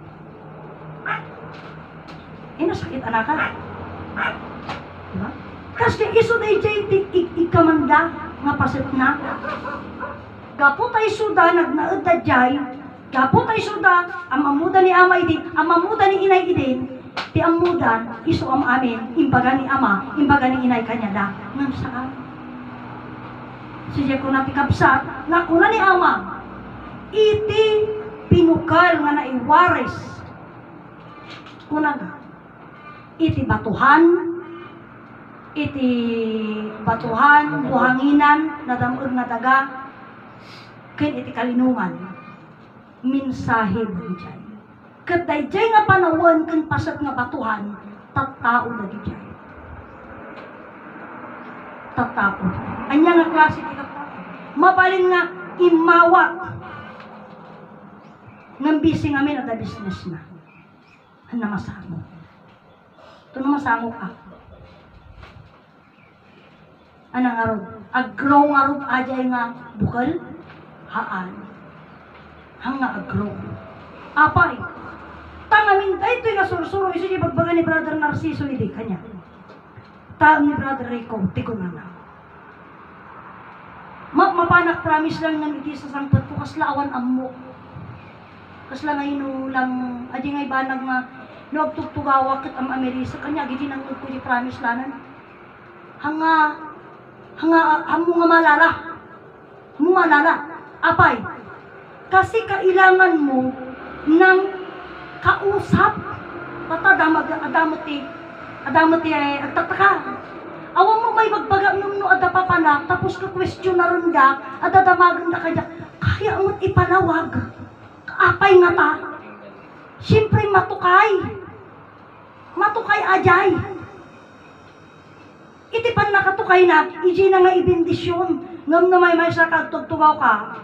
Nasakit anak ka. Diba? Kasi iso na ikamanda nga pasit na. Gapo tayo suda, nagnaad na jay. Gapo tayo suda, ang amuda ni Ama idin, ang amuda ni Inay idin, ti amudan, iso am amin, imbaga ni Ama, imbaga ni Inay kanya da. Ngam saan? Siya ko na pikapsat, nga kuna ni Ama, iti pinukal nga naiwares. Kuna nga. Iti batuhan, buhanginan, nadamog na daga, ken iti kalinungan, minsahe na di jay. Kat dayjay nga panawan, ken pasat nga batuhan, tattao na di jay. Tattao. Anya nga klase ti tattao. Mabalin nga imawat. Ngambisi nga min at business na. Ano masamo. Ito na masango ka. Anang arod? Agrow nga arod ajay nga bukal? Haan. Hanga agrow. Apay. Tanga amin dahito nga sursuro, iso yung bagbaga ni Brother Narciso, hindi kanya. Taon ni Brother Rico, tiko na na. Mapanak promise lang ng iti sa sangpat ko, kasla awan ammo. Kasla ngayon lang, adi nga ibanag nga, nagtugtugawak at am Amerisa, kanya, giti nang ko di promise lanan. Hanga, hamo nga malala. Hamo malala. Apay, kasi kailangan mo ng kausap. Tata, adamot ay agtataka. Awang mo may magbaga nung no adapa pa na, tapos ka question na ron da, adadamagan na kaya, kaya mo't ipalawag. Kaapay nga ta. Siyempre matukay. Matukay ajay. Iti pan nakatukay na, iji na nga ibindisyon. Ngam na may sa kagtugtugaw ka.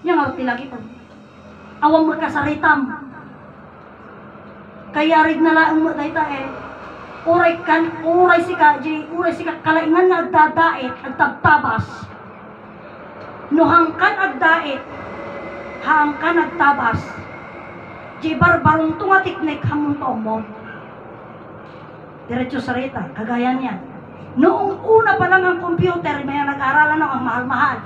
Yang arti lagi pa. Awang magkasaritam. Kaya rig na lang mo dayta uray si ka kalaingan nga agdadait, agtabtabas. No hangkan agdait, hangkan agtabas. Di barbarong tunga tiknik hamon paumon. Diretso sa rita, kagaya niyan. Noong una pa lang ang computer, may nag-aaralan ng ang mahal-mahal.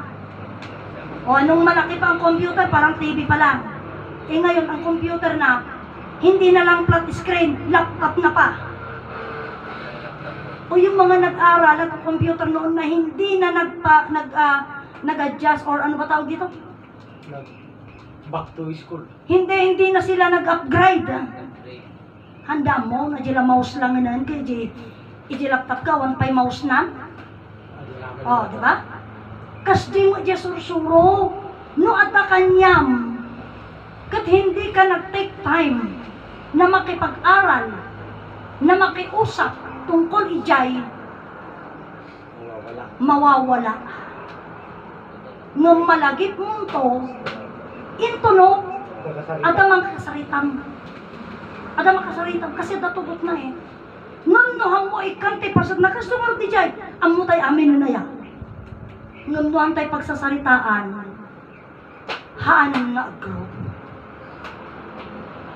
O anong malaki pa ang computer, parang TV pa lang. Ngayon, ang computer na, hindi na lang flat screen, laptop na pa. O yung mga nag-aral at computer noon na hindi na nag-adjust or ano ba tawag dito? Back to school. Hindi na sila nag-upgrade. Handa mo, na dila mouse lang na kaya iji laptop ka, one pay mouse na. O, di ba? Kas di mo dya sursuro, no ata kanyam, kat hindi ka nag-take time na makipag-aral, na makiusap tungkol ijay, mawawala. Ngam malagip mo to, into no, adamang kasaritam. Adamang kasaritam, kasi datugot na Ngam nohang mo ikante, pasag nakasumar di jay, amutay amin na yan. Ngam nohang tayo pagsasaritaan, haanan nga agro.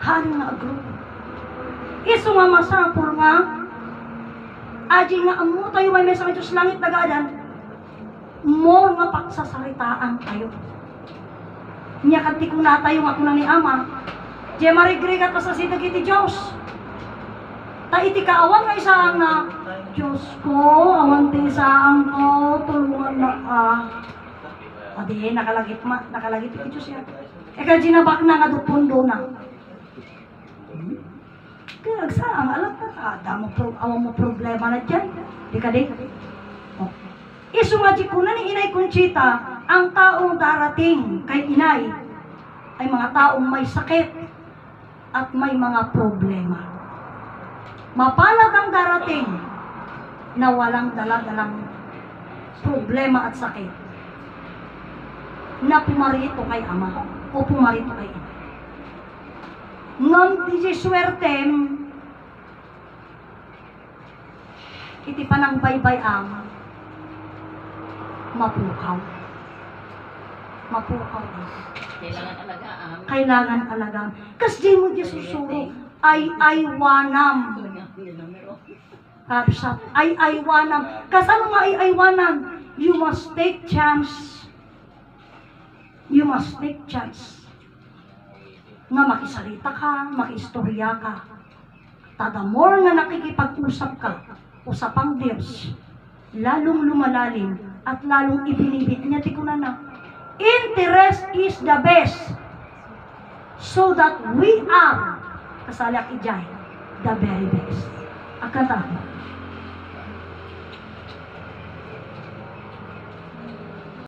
Haanan nga agro. Iso nga masapur nga, aji nga amo tayo may mesa sa langit nagadan, more nga pagsasaritaan tayo. Nya kanti kung na tayo nga kunang ni Ama, diya marigrigat pa sa sidag iti Diyos. Ta iti kaawan nga isaang na, Diyos ko, awan ti isaang ko, tulungan na O di, nakalagit iti Diyos yan. Eka ginabak na nga dupundo na. Kaya agsaang, alam na, awang mo problema na dyan. Di ka di? Iso nga di ko na ni Inay Conchita, ang taong darating kay Inay ay mga taong may sakit at may mga problema. Mapalad ang darating na walang dala-dalang problema at sakit na pumarito kay Ama o pumarito kay Ina. Ngam di swertem iti panang baybay Ama mapukaw. Kailangan alagaan. Kasi mo di susuro ay wanam. Kapsat, ay wanam. Kasano nga ay wanam? You must take chance. You must take chance. Nga makisalita ka, makistorya ka. Tada more nga nakikipag-usap ka, usapang Diyos, lalong lumalalim at lalong ibinibit niya ti kunana. Interest is the best so that we are kasalak ijay the very best. Akata